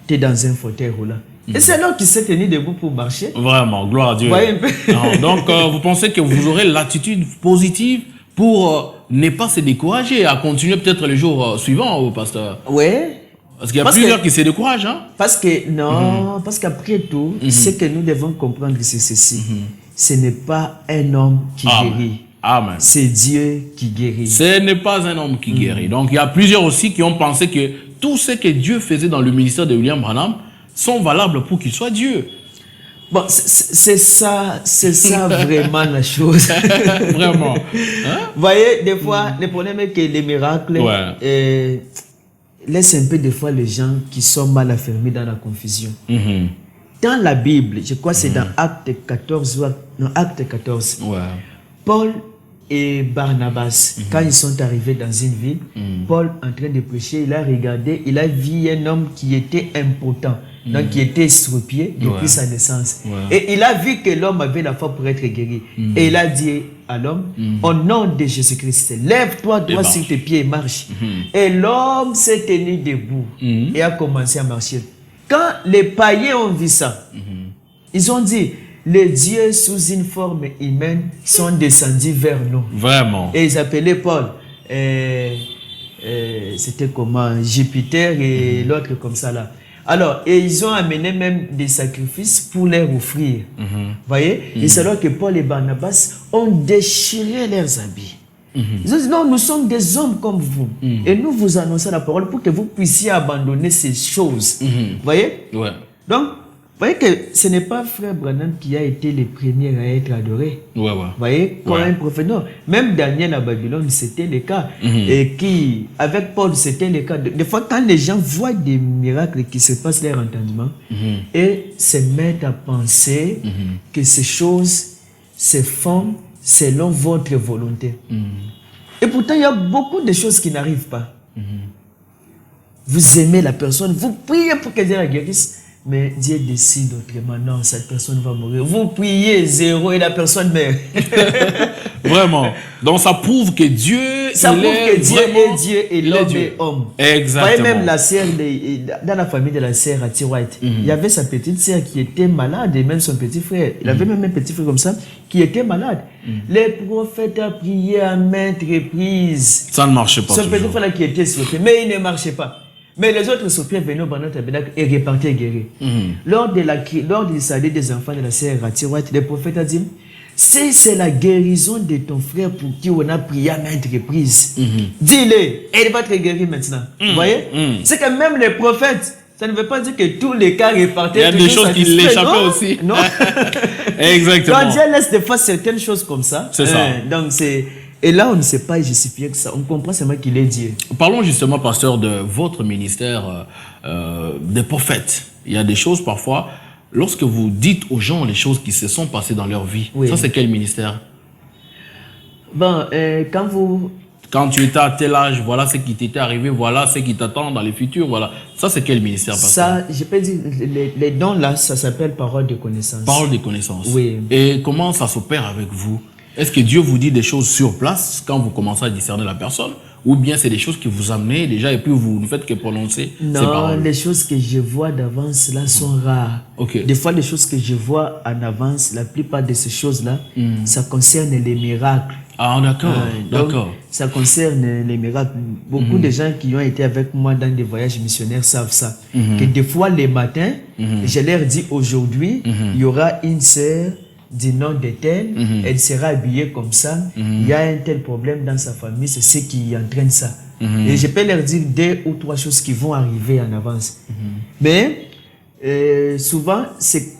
J'étais dans un fauteuil roulant. Et c'est là qu'il s'est tenu debout pour marcher. Vraiment, gloire à Dieu. Voyez un peu. Non, donc, vous pensez que vous aurez l'attitude positive pour ne pas se décourager, à continuer peut-être les jours suivants, au pasteur? Ouais. Parce qu'il y a plusieurs qui se découragent, hein? Parce que, non, parce qu'après tout, ce que nous devons comprendre, c'est ceci. Ce n'est pas un homme qui guérit. Amen. C'est Dieu qui guérit. Ce n'est pas un homme qui guérit. Donc, il y a plusieurs aussi qui ont pensé que tout ce que Dieu faisait dans le ministère de William Branham sont valables pour qu'il soit Dieu. Bon, c'est ça vraiment la chose. Vraiment. Hein? Vous voyez, des fois, le problème est que les miracles laissent un peu des fois les gens qui sont mal affermis dans la confusion. Dans la Bible, je crois que c'est dans Acte 14, Paul et Barnabas, quand ils sont arrivés dans une ville, Paul, en train de prêcher, il a regardé, il a vu un homme qui était impotent, donc qui était estropié depuis sa naissance. Et il a vu que l'homme avait la foi pour être guéri. Et il a dit à l'homme, au nom de Jésus-Christ, lève-toi droit sur tes pieds et marche. Et l'homme s'est tenu debout et a commencé à marcher. Quand les païens ont vu ça, ils ont dit, les dieux sous une forme humaine sont descendus vers nous. Vraiment. Et ils appelaient Paul. C'était comment? Jupiter et l'autre comme ça là. Alors, et ils ont amené même des sacrifices pour leur offrir. Voyez? Et c'est alors que Paul et Barnabas ont déchiré leurs habits. Ils ont dit, non, nous sommes des hommes comme vous. Et nous vous annonçons la parole pour que vous puissiez abandonner ces choses. Voyez? Ouais. Donc, vous voyez que ce n'est pas Frère Branham qui a été le premier à être adoré. Ouais. Vous voyez, comme un prophète. Non, même Daniel à Babylone, c'était le cas. Et qui, avec Paul, c'était le cas. Des fois, quand les gens voient des miracles qui se passent leur entendement, et se mettent à penser que ces choses se font selon votre volonté. Et pourtant, il y a beaucoup de choses qui n'arrivent pas. Vous aimez la personne, vous priez pour que Dieu la guérisse, mais Dieu décide autrement. Non, cette personne va mourir. Vous priez 0 et la personne meurt. Vraiment. Donc ça prouve que Dieu, ça prouve que Dieu est Dieu et l'homme est homme. Exactement. Vous voyez, même la sœur, dans la famille de la sœur à T-White, il y avait sa petite sœur qui était malade et même son petit frère. Il avait même un petit frère comme ça qui était malade. Les prophètes ont prié à maintes reprises. Ça ne marchait pas. Son petit frère là qui était sauté, mais il ne marchait pas. Mais les autres soupirs venaient au Bandon Tabernacle et repartaient guéris. Lors du salut des enfants de la sœur Ratiwat, le prophète a dit, si c'est la guérison de ton frère pour qui on a prié à maintes reprises, dis-le, et il va te guérir maintenant. Vous voyez? C'est que même les prophètes, ça ne veut pas dire que tous les cas repartaient. Il y a des choses qui l'échappaient aussi. Non. Exactement. Donc Dieu laisse des fois certaines choses comme ça. C'est ça. Donc c'est... Et là, on ne sait pas justifier que ça. On comprend seulement qu'il est Dieu. Parlons justement, pasteur, de votre ministère des prophètes. Il y a des choses parfois, lorsque vous dites aux gens les choses qui se sont passées dans leur vie, ça c'est quel ministère? Bon, quand tu étais à tel âge, voilà ce qui t'était arrivé, voilà ce qui t'attend dans le futur, voilà. Ça c'est quel ministère, pasteur? Ça, je peux dire, les dons là, ça s'appelle parole de connaissance. Parole de connaissance. Oui. Et comment ça s'opère avec vous? Est-ce que Dieu vous dit des choses sur place quand vous commencez à discerner la personne? Ou bien c'est des choses que vous amenez déjà et puis vous ne faites que prononcer ces paroles? Non, les choses que je vois d'avance là sont rares. Des fois, les choses que je vois en avance, la plupart de ces choses-là, ça concerne les miracles. Ah, d'accord, d'accord. Ça concerne les miracles. Beaucoup de gens qui ont été avec moi dans des voyages missionnaires savent ça. Que des fois, les matins, je leur dis aujourd'hui, il y aura une sœur du nom de tel, elle sera habillée comme ça, il y a un tel problème dans sa famille, c'est ce qui entraîne ça. Et je peux leur dire 2 ou 3 choses qui vont arriver en avance. Mais souvent,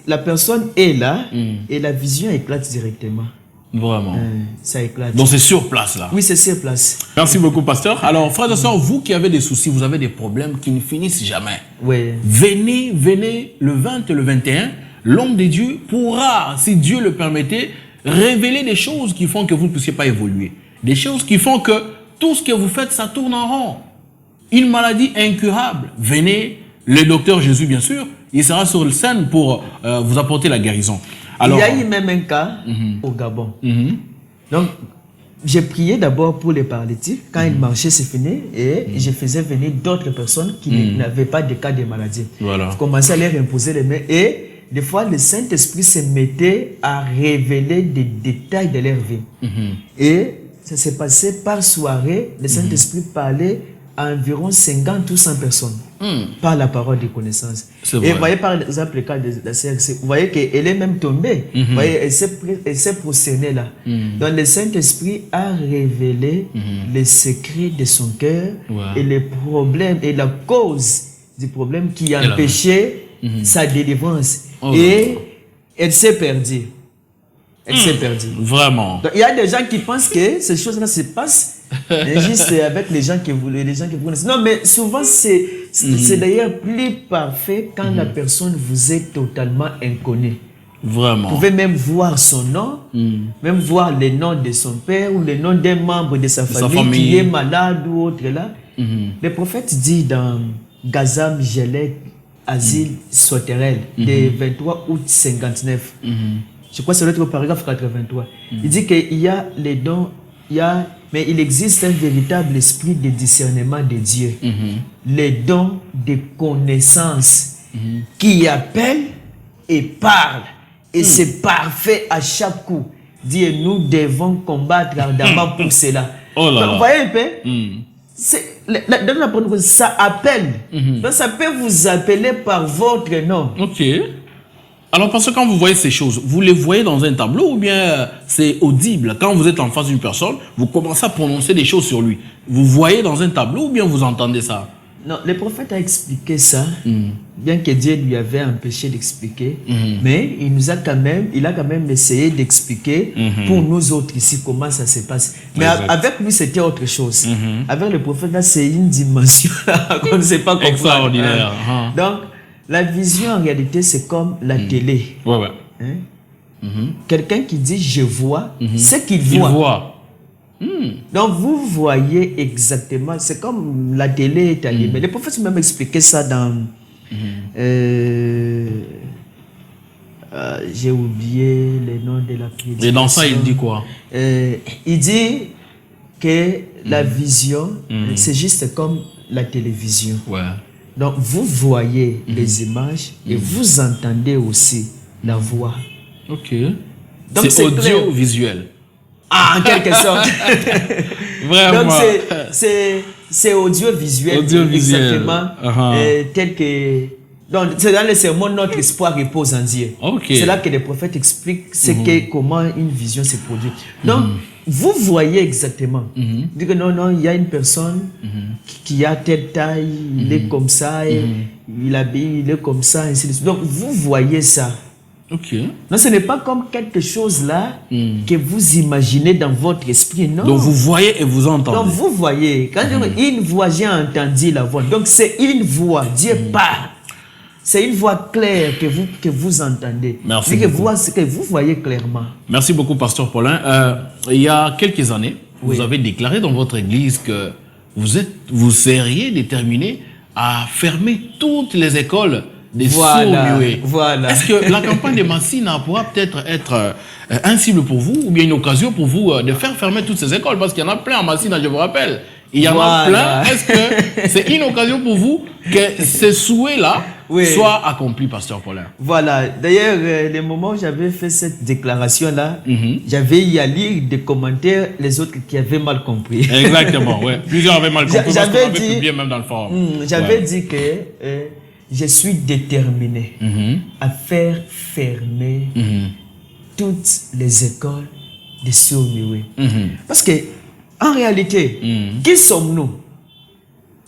la personne est là et la vision éclate directement. Vraiment. Ça éclate. Donc c'est sur place là. Oui, c'est sur place. Merci beaucoup, pasteur. Alors, frères et sœurs, vous qui avez des soucis, vous avez des problèmes qui ne finissent jamais. Oui. Venez le 20 et le 21. L'homme de Dieu pourra, si Dieu le permettait, révéler des choses qui font que vous ne puissiez pas évoluer. Des choses qui font que tout ce que vous faites, ça tourne en rond. Une maladie incurable. Venez, le docteur Jésus, bien sûr, il sera sur le scène pour vous apporter la guérison. Alors, il y a eu même un cas au Gabon. Donc, j'ai prié d'abord pour les paralytiques. Quand ils marchaient, c'est fini. Et je faisais venir d'autres personnes qui n'avaient pas de cas de maladie. Voilà. Je commençais à leur imposer les mains. Et des fois, le Saint-Esprit se mettait à révéler des détails de leur vie. Et ça s'est passé par soirée. Le Saint-Esprit parlait à environ 50 ou 100 personnes par la parole de connaissance. Et vous voyez par exemple le cas de la CRC, vous voyez qu'elle est même tombée. Vous voyez, elle s'est prosternée là. Donc le Saint-Esprit a révélé les secrets de son cœur et les problèmes et la cause du problème qui empêchait sa délivrance. Et elle s'est perdue. Elle s'est perdue. Vraiment. Donc, il y a des gens qui pensent que ces choses-là se passent juste avec les gens que vous connaissez. Non, mais souvent, c'est d'ailleurs plus parfait quand la personne vous est totalement inconnue. Vraiment. Vous pouvez même voir son nom, même voir le nom de son père ou le nom d'un membre de sa famille qui est malade ou autre là. Le prophète dit dans Gazam Gelek Asile Soterel, le 23 août 59. Je crois que c'est l'autre paragraphe 83. Il dit qu'il y a les dons, mais il existe un véritable esprit de discernement de Dieu. Les dons de connaissance qui appellent et parlent. Et c'est parfait à chaque coup. Dit, nous devons combattre ardemment pour cela. Oh là là. Vous voyez un peu? Ça appelle. Donc ça peut vous appeler par votre nom. Ok. Alors, parce que quand vous voyez ces choses, vous les voyez dans un tableau ou bien c'est audible? Quand vous êtes en face d'une personne, vous commencez à prononcer des choses sur lui. Vous voyez dans un tableau ou bien vous entendez ça? Non, le prophète a expliqué ça, bien que Dieu lui avait empêché d'expliquer, mais il a quand même essayé d'expliquer pour nous autres ici comment ça se passe. Mais avec lui, c'était autre chose. Avec le prophète, là, c'est une dimension qu'on ne sait pas comprendre. Extraordinaire. Donc, la vision, en réalité, c'est comme la télé. Quelqu'un qui dit « je vois », c'est qu'il voit. Il voit. Donc, vous voyez exactement, c'est comme la télé est allumée. Le prophète m'a même expliqué ça dans... j'ai oublié le nom de la prédication. Et dans ça, il dit quoi? Il dit que la vision, c'est juste comme la télévision. Donc, vous voyez les images et vous entendez aussi la voix. Ok. Donc, c'est audiovisuel. Ah, en quelque sorte. Vraiment. Donc, c'est audiovisuel. Exactement. Tel que... Donc, c'est dans le sermon, notre espoir repose en Dieu. C'est là que les prophètes expliquent comment une vision se produit. Donc, vous voyez exactement. Dit que non, il y a une personne qui a telle taille, il est comme ça, et il est comme ça, ainsi de suite. Donc, vous voyez ça. Non, ce n'est pas comme quelque chose là que vous imaginez dans votre esprit, non. Donc, vous voyez et vous entendez. Donc, vous voyez. Quand une voix, j'ai entendu la voix. Donc, c'est une voix. Dieu parle. C'est une voix claire que vous entendez. Merci beaucoup. Que vous voyez clairement. Merci beaucoup, Pasteur Paulin. Il y a quelques années, vous avez déclaré dans votre église que vous seriez déterminé à fermer toutes les écoles des sourds-muets. Est-ce que la campagne de Massina pourra peut-être être un cible pour vous ou bien une occasion pour vous de faire fermer toutes ces écoles? Parce qu'il y en a plein en Massina, je vous rappelle. Il y en a plein. Est-ce que c'est une occasion pour vous que ces souhaits-là soient accomplis, Pasteur Paulin? Voilà. D'ailleurs, le moment où j'avais fait cette déclaration-là, j'avais eu à lire des commentaires, les autres qui avaient mal compris. Exactement, oui. Plusieurs avaient mal compris parce qu'on avait publié même dans le forum. J'avais dit que je suis déterminé à faire fermer toutes les écoles de sourds-muets. Parce que, en réalité, qui sommes-nous?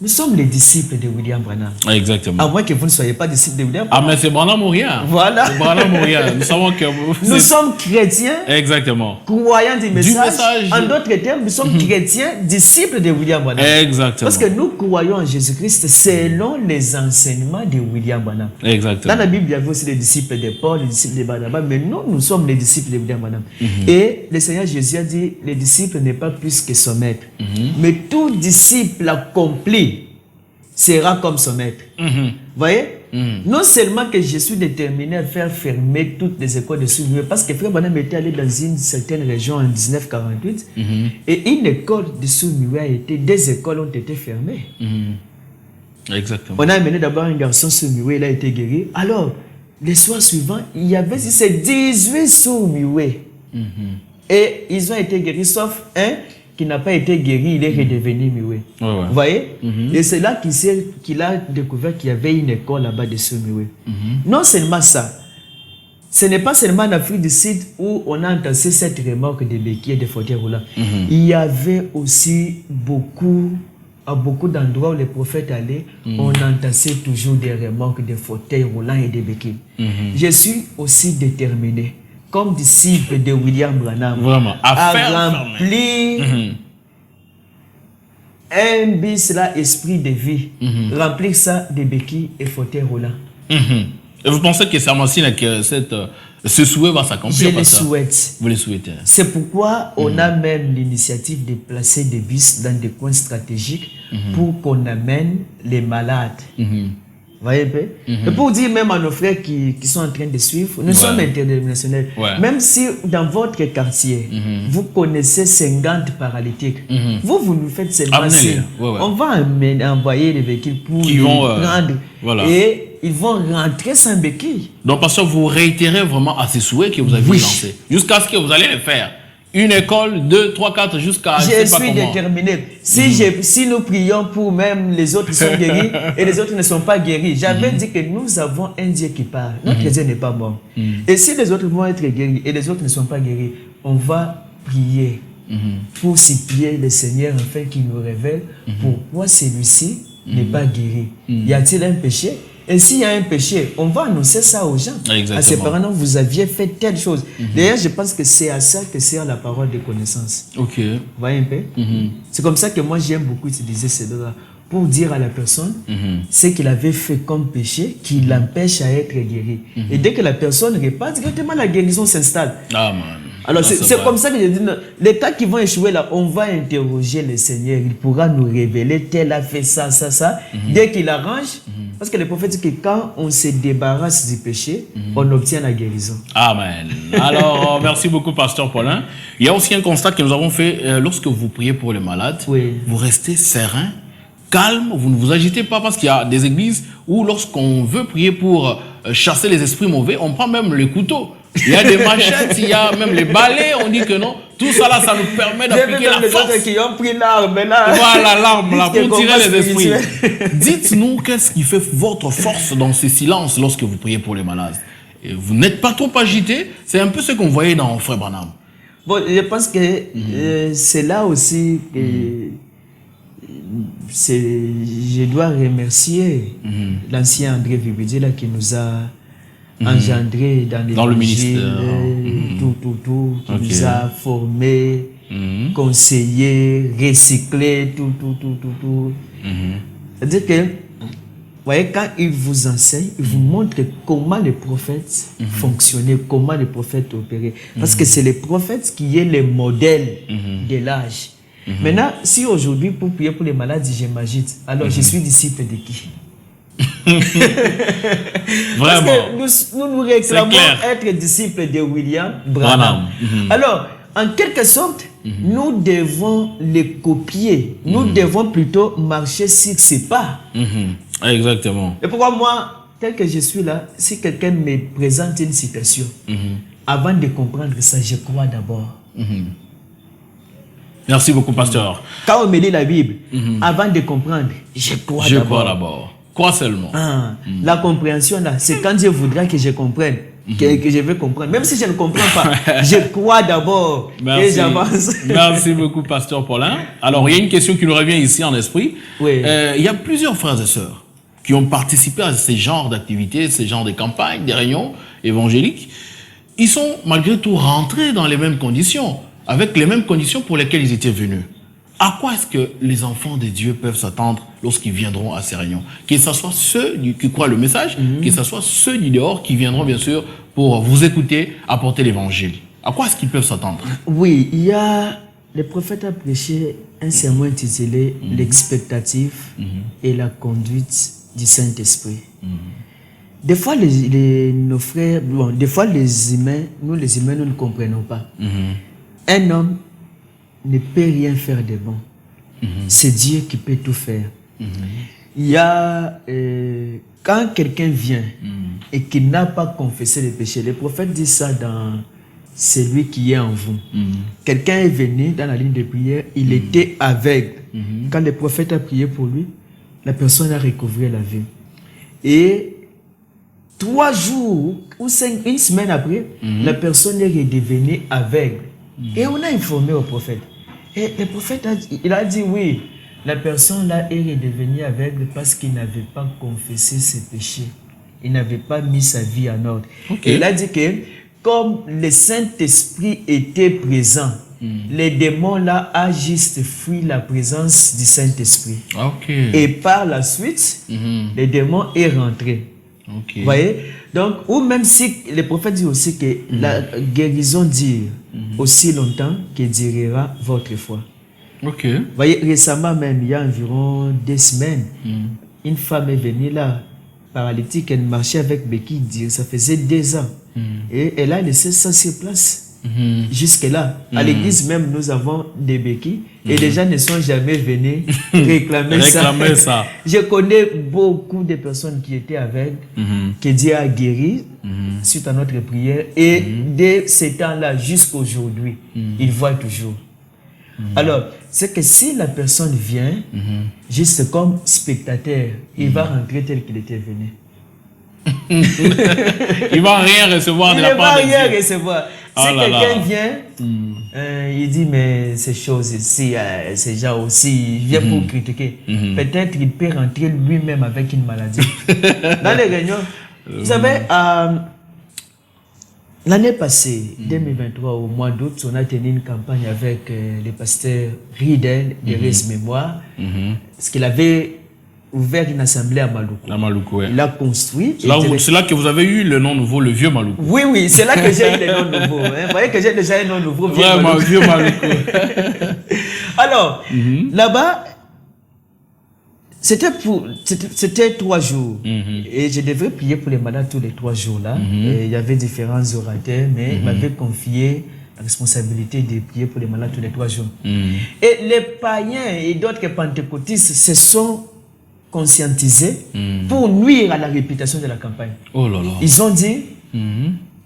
Nous sommes les disciples de William Branham. Exactement. À moins que vous ne soyez pas disciples de William Branham. Ah, mais c'est Branham ou rien. Voilà. C'est Branham ou rien. Nous savons que nous sommes chrétiens, exactement, croyants du message. En d'autres termes, nous sommes chrétiens, disciples de William Branham. Exactement. Parce que nous croyons en Jésus-Christ selon les enseignements de William Branham. Exactement. Dans la Bible, il y avait aussi les disciples de Paul, les disciples de Barnabas, mais nous sommes les disciples de William Branham. Et le Seigneur Jésus a dit, les disciples n'est pas plus que son maître. Mais tout disciple accompli sera comme son maître. Voyez? Non seulement que je suis déterminé à faire fermer toutes les écoles de sourds-muets, parce que Frère Branham était allé dans une certaine région en 1948, et une école de sourds-muets a été, des écoles ont été fermées. Exactement. On a amené d'abord un garçon sourd-muet, il a été guéri. Alors, les soirs suivants, il y avait ces 18 sourds-muets. Et ils ont été guéris, sauf un qui n'a pas été guéri, il est redevenu muet. Vous voyez? Et c'est là qu'il a découvert qu'il y avait une école là-bas de sourds-muets. Non seulement ça, ce n'est pas seulement en Afrique du Sud où on a entendu cette remorque de béquilles et de fauteuils roulants. Il y avait aussi à beaucoup d'endroits où les prophètes allaient, on entendait toujours des remorques de fauteuils roulants et de béquilles. Je suis aussi déterminé, comme disciple de William Branham, vraiment, à remplir un bis là, esprit de vie, remplir ça de béquilles et fauteuils roulants. Et vous pensez que c'est en que ce souhait va s'accomplir? Je le souhaite. Vous le souhaitez? C'est pourquoi on a même l'initiative de placer des bus dans des coins stratégiques pour qu'on amène les malades. Vous voyez un peu? Et pour dire même à nos frères qui sont en train de suivre, nous sommes interdénominationnels. Même si dans votre quartier, vous connaissez 50 paralytiques, vous nous faites seulement signe. On va envoyer les véhicules pour les prendre. Et ils vont rentrer sans béquille. Donc, pasteur, vous réitérez vraiment à ces souhaits que vous avez lancés, jusqu'à ce que vous allez les faire. Une école, 2, 3, 4, jusqu'à... Je suis déterminé. Si nous prions pour même les autres qui sont guéris et les autres ne sont pas guéris, j'avais dit que nous avons un Dieu qui parle. Notre Dieu n'est pas mort. Et si les autres vont être guéris et les autres ne sont pas guéris, on va prier pour supplier le Seigneur afin qu'il nous révèle pourquoi celui-ci n'est pas guéri. Y a-t-il un péché? Et s'il y a un péché, on va annoncer ça aux gens. À ses parents, non, vous aviez fait telle chose. D'ailleurs, je pense que c'est à ça que sert la parole de connaissance. Ok. Vous voyez un peu? C'est comme ça que moi, j'aime beaucoup utiliser ces deux-là pour dire à la personne ce qu'il avait fait comme péché qui l'empêche à être guéri. Et dès que la personne repart, directement la guérison s'installe. Ah, man. Alors, c'est comme ça que je dis, les cas qui vont échouer là, on va interroger le Seigneur. Il pourra nous révéler, tel a fait ça, ça, ça. Dès qu'il arrange, parce que le prophète dit que quand on se débarrasse du péché, on obtient la guérison. Amen. Alors, merci beaucoup, pasteur Paulin. Il y a aussi un constat que nous avons fait lorsque vous priez pour les malades. Vous restez serein, calme, vous ne vous agitez pas, parce qu'il y a des églises où lorsqu'on veut prier pour chasser les esprits mauvais, on prend même le couteau. Il y a des machettes, il y a même les balais, on dit que non. Tout ça là, ça nous permet d'appliquer la force. Les autres qui ont pris l'arme là. Voilà, l'arme là, pour tirer les esprits. Dites-nous, qu'est-ce qui fait votre force dans ces silences lorsque vous priez pour les malades? Et vous n'êtes pas trop agité. C'est un peu ce qu'on voyait dans Frère Branham. Bon, je pense que c'est là aussi que je dois remercier l'ancien André Vibidi là qui nous a engendré dans le ministère, qui nous a formés, conseillés, recyclés, tout. C'est-à-dire que, vous voyez, quand il vous enseigne, il vous montre comment les prophètes fonctionnaient, comment les prophètes opéraient. Parce que c'est les prophètes qui est le modèle de l'âge. Maintenant, si aujourd'hui, pour prier pour les malades, je m'agite, alors je suis disciple de qui? Vraiment. Parce que nous réclamons être disciples de William Branham. Alors, en quelque sorte, nous devons les copier. Nous devons plutôt marcher sur ses pas. Exactement. Et pourquoi moi, tel que je suis là, si quelqu'un me présente une citation, avant de comprendre ça, je crois d'abord. Merci beaucoup, pasteur. Quand on me lit la Bible, avant de comprendre, je crois d'abord. Crois d'abord. Crois seulement. La compréhension là, c'est quand Dieu voudra que je comprenne. que je veux comprendre. Même si je ne comprends pas, je crois d'abord et j'avance. Merci beaucoup, Pasteur Paulin. Alors, il y a une question qui nous revient ici en esprit. Oui. Il y a plusieurs frères et sœurs qui ont participé à ces genres d'activités, ces genres de campagnes, des réunions évangéliques. Ils sont malgré tout rentrés dans les mêmes conditions, avec les mêmes conditions pour lesquelles ils étaient venus. À quoi est-ce que les enfants de Dieu peuvent s'attendre lorsqu'ils viendront à ces réunions? Que ce soit ceux qui croient le message, que ce soit ceux du dehors qui viendront bien sûr pour vous écouter, apporter l'évangile. À quoi est-ce qu'ils peuvent s'attendre? Oui, le prophète a prêché un sermon intitulé l'expectative et la conduite du Saint-Esprit. Des fois, nos frères, des fois les humains, nous ne comprenons pas. Un homme ne peut rien faire de bon. C'est Dieu qui peut tout faire. Il y a, quand quelqu'un vient et qui n'a pas confessé les péchés, le prophète dit ça dans celui qui est en vous. Quelqu'un est venu dans la ligne de prière, il était aveugle. Quand le prophète a prié pour lui, la personne a recouvré la vue. Et 3 jours ou 1 semaine après, la personne est redevenue aveugle. Et on a informé au prophète. Et le prophète a dit oui, la personne là est redevenue aveugle parce qu'il n'avait pas confessé ses péchés. Il n'avait pas mis sa vie en ordre. Et il a dit que comme le Saint-Esprit était présent, les démons là a juste fui la présence du Saint-Esprit. Et par la suite, les démons est rentré. Vous voyez? Donc, ou même si le prophète dit aussi que la guérison dure aussi longtemps que durera votre foi. Vous voyez, récemment même, il y a environ 2 semaines, une femme est venue là, paralytique, elle marchait avec béquille, ça faisait 2 ans. Et elle a laissé ça sur place. Jusque-là, à l'église même, nous avons des béquilles et les gens ne sont jamais venus réclamer ça. Je connais beaucoup de personnes qui étaient aveugles, que Dieu a guéri suite à notre prière et dès ce temps-là jusqu'à aujourd'hui, ils voient toujours. Alors, c'est que si la personne vient, juste comme spectateur, il va rentrer tel qu'il était venu. Il va rien recevoir de la part de Dieu. Il va rien recevoir. Si quelqu'un vient, il dit mais ces choses ici, ces gens aussi, il vient pour critiquer. Peut-être il peut rentrer lui-même avec une maladie. Dans les réunions, vous savez, l'année passée, 2023, au mois d'août, on a tenu une campagne avec le pasteur Riedel de Res Mémoire, parce qu'il avait ouvert une assemblée à Maluku. Il a construit. C'est là que vous avez eu le nom nouveau, le vieux Maluku. Oui, c'est là que j'ai eu le nom nouveau. Vous voyez que j'ai déjà un nom nouveau. Vraiment, vieux Maluku. Alors, là-bas, c'était 3 jours. Et je devais prier pour les malades tous les 3 jours là. Et il y avait différents orateurs, mais il m'avait confié la responsabilité de prier pour les malades tous les 3 jours. Et les païens et d'autres pentecôtistes se sont conscientisés pour nuire à la réputation de la campagne. Ils ont dit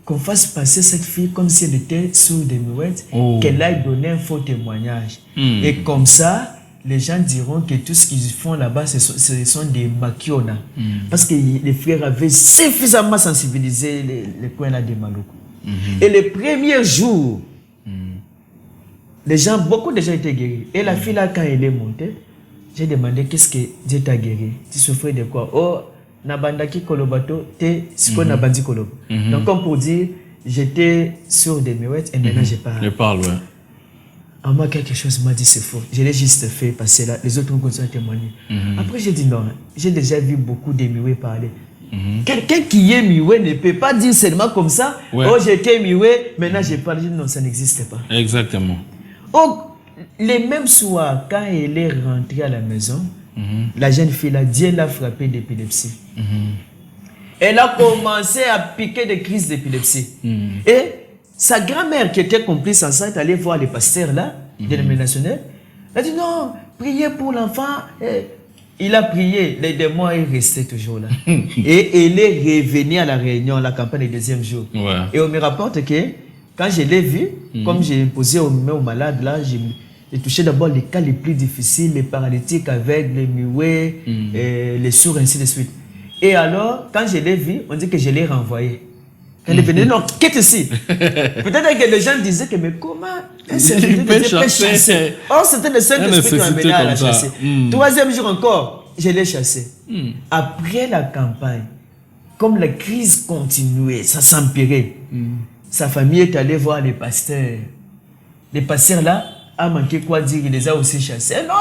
qu'on fasse passer cette fille comme si elle était sur des muettes, qu'elle aille donner un faux témoignage. Et comme ça, les gens diront que tout ce qu'ils font là-bas, ce sont des maquionas. Parce que les frères avaient suffisamment sensibilisé les coins là de Maluku. Et les premiers jours, beaucoup de gens étaient guéris. Et la fille là, quand elle est montée, j'ai demandé qu'est-ce que Dieu t'a guéri. Tu souffrais de quoi? Oh, nabandaki kolobato, te siko nabandi kolobo. Donc comme pour dire, j'étais sur des muettes et maintenant je parle. Je parle, ouais. À moi, quelque chose m'a dit c'est faux. Je l'ai juste fait passer là. Les autres ont continué à témoigner. Après, j'ai dit non. J'ai déjà vu beaucoup de muets parler. Quelqu'un qui est muet ne peut pas dire seulement comme ça. Oh, j'étais muet, maintenant je parle. Non, ça n'existe pas. Exactement. Oh, les mêmes soirs, quand elle est rentrée à la maison, la jeune fille là, Dieu l'a frappée d'épilepsie. Elle a commencé à piquer des crises d'épilepsie. Et sa grand-mère, qui était complice en ça, est allée voir les pasteurs là, dénominationnels. Elle a dit non, priez pour l'enfant. Il a prié, les démons est resté toujours là. Et elle est revenue à la réunion, la campagne du 2e jour. Et on me rapporte que quand je l'ai vu, comme j'ai posé aux malades là, j'ai touché d'abord les cas les plus difficiles, les paralytiques avec les muets, les sourds, ainsi de suite. Et alors, quand je l'ai vu, on dit que je l'ai renvoyé. Quand il venait, non, quitte ici. Peut-être que les gens disaient que, mais comment un serviteur de Dieu peut chasser? Or, c'était le Saint-Esprit qui m'a amené à la chasser. Troisième jour encore, je l'ai chassé. Après la campagne, comme la crise continuait, ça s'empirait. Sa famille est allée voir les pasteurs. Les pasteurs là, a manqué quoi dire, il les a aussi chassés. Non,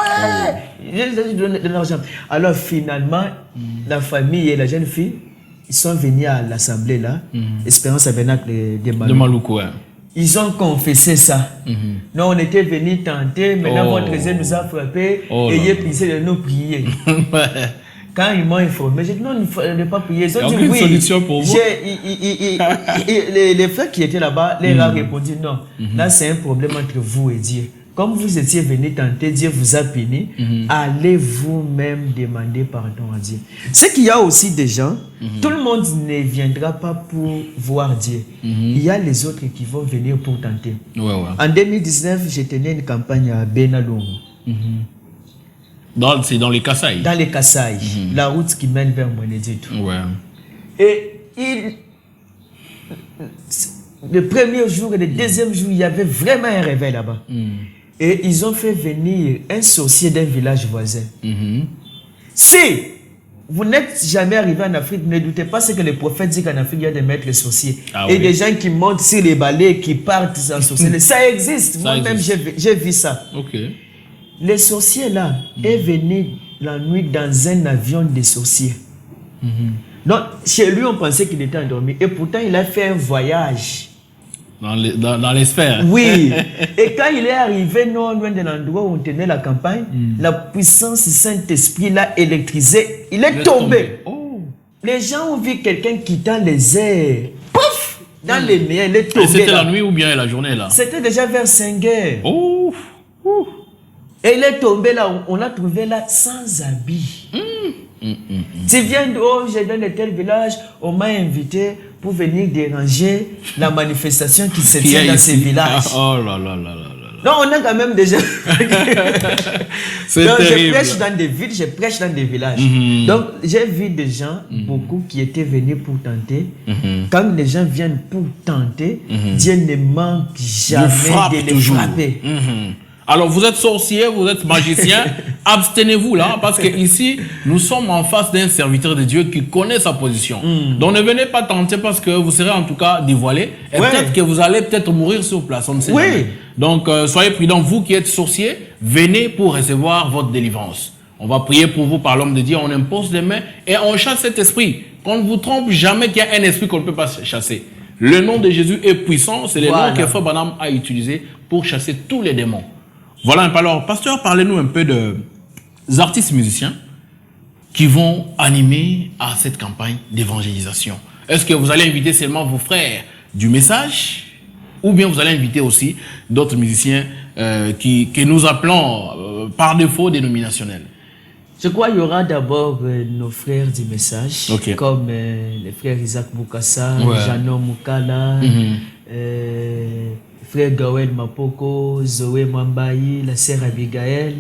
il les a donné de l'argent. Alors finalement, la famille et la jeune fille, ils sont venus à l'assemblée là, Espérance Tabernacle de Maluku. Ils ont confessé ça. Non, on était venus tenter, maintenant votre Dieu nous a frappé, ayez pitié de nous prier. Quand ils m'ont informé, j'ai dit non, il ne fallait pas prier. Ils ont dit oui. Solution pour vous. Les frères qui étaient là-bas, les ont répondu non. Là, c'est un problème entre vous et Dieu. Comme vous étiez venus tenter, Dieu vous a puni, allez vous-même demander pardon à Dieu. C'est qu'il y a aussi des gens, tout le monde ne viendra pas pour voir Dieu. Il y a les autres qui vont venir pour tenter. En 2019, j'ai tenu une campagne à Benalongo. C'est dans les Kasaï. Dans les Kasaï, la route qui mène vers Monédito. Et le premier jour et le deuxième jour, il y avait vraiment un réveil là-bas. Et ils ont fait venir un sorcier d'un village voisin. Si vous n'êtes jamais arrivé en Afrique, ne doutez pas ce que le prophète dit qu'en Afrique, il y a des maîtres sorciers. Et des gens qui montent sur les balais, qui partent en sorcellerie. Ça existe. Moi-même, j'ai vu ça. Les sorciers là est venu la nuit dans un avion des sorciers. Donc, chez lui, on pensait qu'il était endormi. Et pourtant, il a fait un voyage. Dans les sphères. Oui. Et quand il est arrivé non loin de l'endroit où on tenait la campagne, la puissance du Saint-Esprit l'a électrisé. Il est tombé. Les gens ont vu quelqu'un quittant les airs. Pouf! Dans les néants, il est tombé. C'était la nuit ou bien la journée là? C'était déjà vers 5 heures. Et il est tombé là, on l'a trouvé là sans habit. Tu viens de j'ai dans tel village, on m'a invité pour venir déranger la manifestation qui se tient dans ces villages. Oh là là là là là. Non, on a quand même déjà. C'est terrible. Je prêche dans des villes, je prêche dans des villages. Donc, j'ai vu des gens, beaucoup qui étaient venus pour tenter. Quand les gens viennent pour tenter, Dieu ne manque jamais de les frapper. Alors, vous êtes sorcier, vous êtes magicien, abstenez-vous là, parce que ici, nous sommes en face d'un serviteur de Dieu qui connaît sa position. Donc, ne venez pas tenter parce que vous serez en tout cas dévoilé. Et peut-être que vous allez peut-être mourir sur place, on ne sait jamais. Donc, soyez prudents, vous qui êtes sorcier, venez pour recevoir votre délivrance. On va prier pour vous par l'homme de Dieu, on impose les mains et on chasse cet esprit. Qu'on ne vous trompe jamais qu'il y a un esprit qu'on ne peut pas chasser. Le nom de Jésus est puissant, c'est le nom que Frère Branham a utilisé pour chasser tous les démons. Voilà un peu. Alors, pasteur, parlez-nous un peu des artistes musiciens qui vont animer à cette campagne d'évangélisation. Est-ce que vous allez inviter seulement vos frères du message ou bien vous allez inviter aussi d'autres musiciens que nous appelons par défaut dénominationnels? Je crois qu'il y aura d'abord nos frères du message, comme les frères Isaac Boukassa, Janon Moukala, frère Gawel Mapoko, Zoé Mambayi, la sœur Abigail,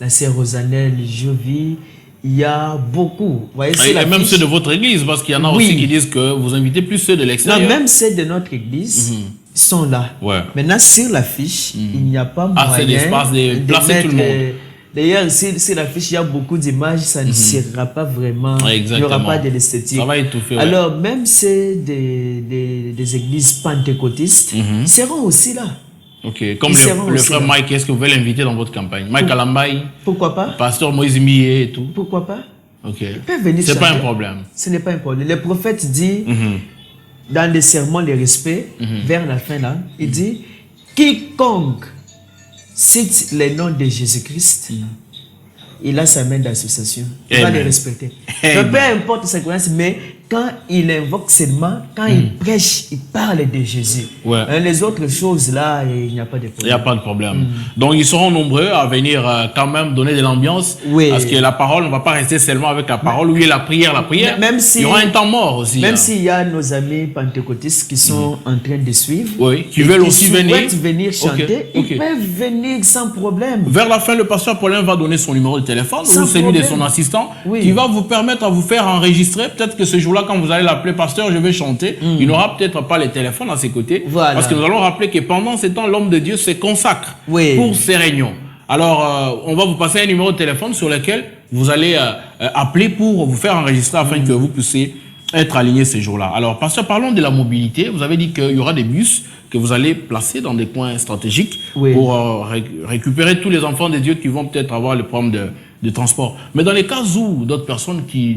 la sœur Rosanelle Jovi. Il y a beaucoup. Voyez, et même ceux de votre église, parce qu'il y en a aussi qui disent que vous invitez plus ceux de l'extérieur. Non, même ceux de notre église sont là. Maintenant, sur l'affiche, il n'y a pas moyen d'espace de placer tout le monde. D'ailleurs, sur l'affiche, il y a beaucoup d'images, ça ne sera pas vraiment... Il n'y aura pas de l'esthétique. Ça va étouffer. Alors, même ceux des églises pentecôtistes seront aussi là. Comme le frère Mike, est-ce que vous voulez l'inviter dans votre campagne? Mike Alambaï. Pourquoi pas? Pasteur Moïse Mié et tout. Pourquoi pas? Ils peuvent venir chanter. C'est pas un problème. Ce n'est pas un problème. Le prophète dit, dans les sermons, les respects, vers la fin là, il dit, quiconque cite les noms de Jésus-Christ, il a sa main d'association. Il va les respecter. Donc, peu importe sa croyance, mais quand il invoque seulement, quand il prêche, il parle de Jésus. Les autres choses là, il n'y a pas de problème. Il n'y a pas de problème. Donc, ils seront nombreux à venir quand même donner de l'ambiance. Parce que la parole, on ne va pas rester seulement avec la parole, ou la prière. Même si, il y aura un temps mort aussi. Même s'il y a nos amis pentecôtistes qui sont en train de suivre, qui veulent aussi venir chanter, ils peuvent venir sans problème. Vers la fin, le pasteur Paulin va donner son numéro de téléphone ou celui de son assistant qui va vous permettre à vous faire enregistrer. Peut-être que ce jour-là, jour-là, quand vous allez l'appeler pasteur, je vais chanter, il n'aura peut-être pas les téléphones à ses côtés. Voilà. Parce que nous allons rappeler que pendant ces temps, l'homme de Dieu se consacre pour ces réunions. Alors, on va vous passer un numéro de téléphone sur lequel vous allez appeler pour vous faire enregistrer afin que vous puissiez être aligné ces jours-là. Alors, pasteur, parlons de la mobilité. Vous avez dit qu'il y aura des bus que vous allez placer dans des coins stratégiques pour récupérer tous les enfants de Dieu qui vont peut-être avoir le problème de transport. Mais dans les cas où d'autres personnes qui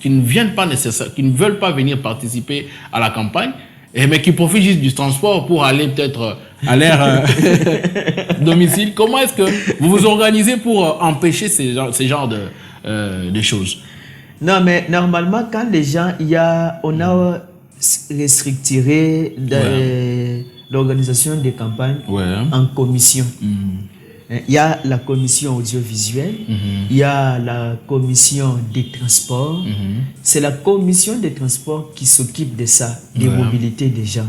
ne viennent pas nécessairement, qui ne veulent pas venir participer à la campagne, mais qui profitent juste du transport pour aller peut-être à leur domicile, comment est-ce que vous vous organisez pour empêcher ces genres de choses? Non, mais normalement, quand les gens, on a restructuré l'organisation des campagnes en commission. Il y a la commission audiovisuelle, il y a la commission des transports. C'est la commission des transports qui s'occupe de ça, des mobilités des gens.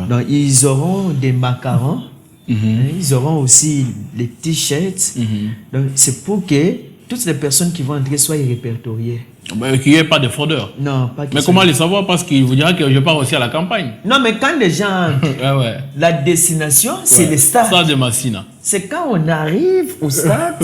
Donc, ils auront des macarons, ils auront aussi les t-shirts. Donc, c'est pour que toutes les personnes qui vont entrer soient répertoriées. Qu'il n'y ait pas de fraudeurs. Non, pas Mais comment les savoir? Parce qu'il vous dira que je pars aussi à la campagne. Non, mais quand les gens entrent, la destination, c'est le stade. Stade de Massina. C'est quand on arrive au stade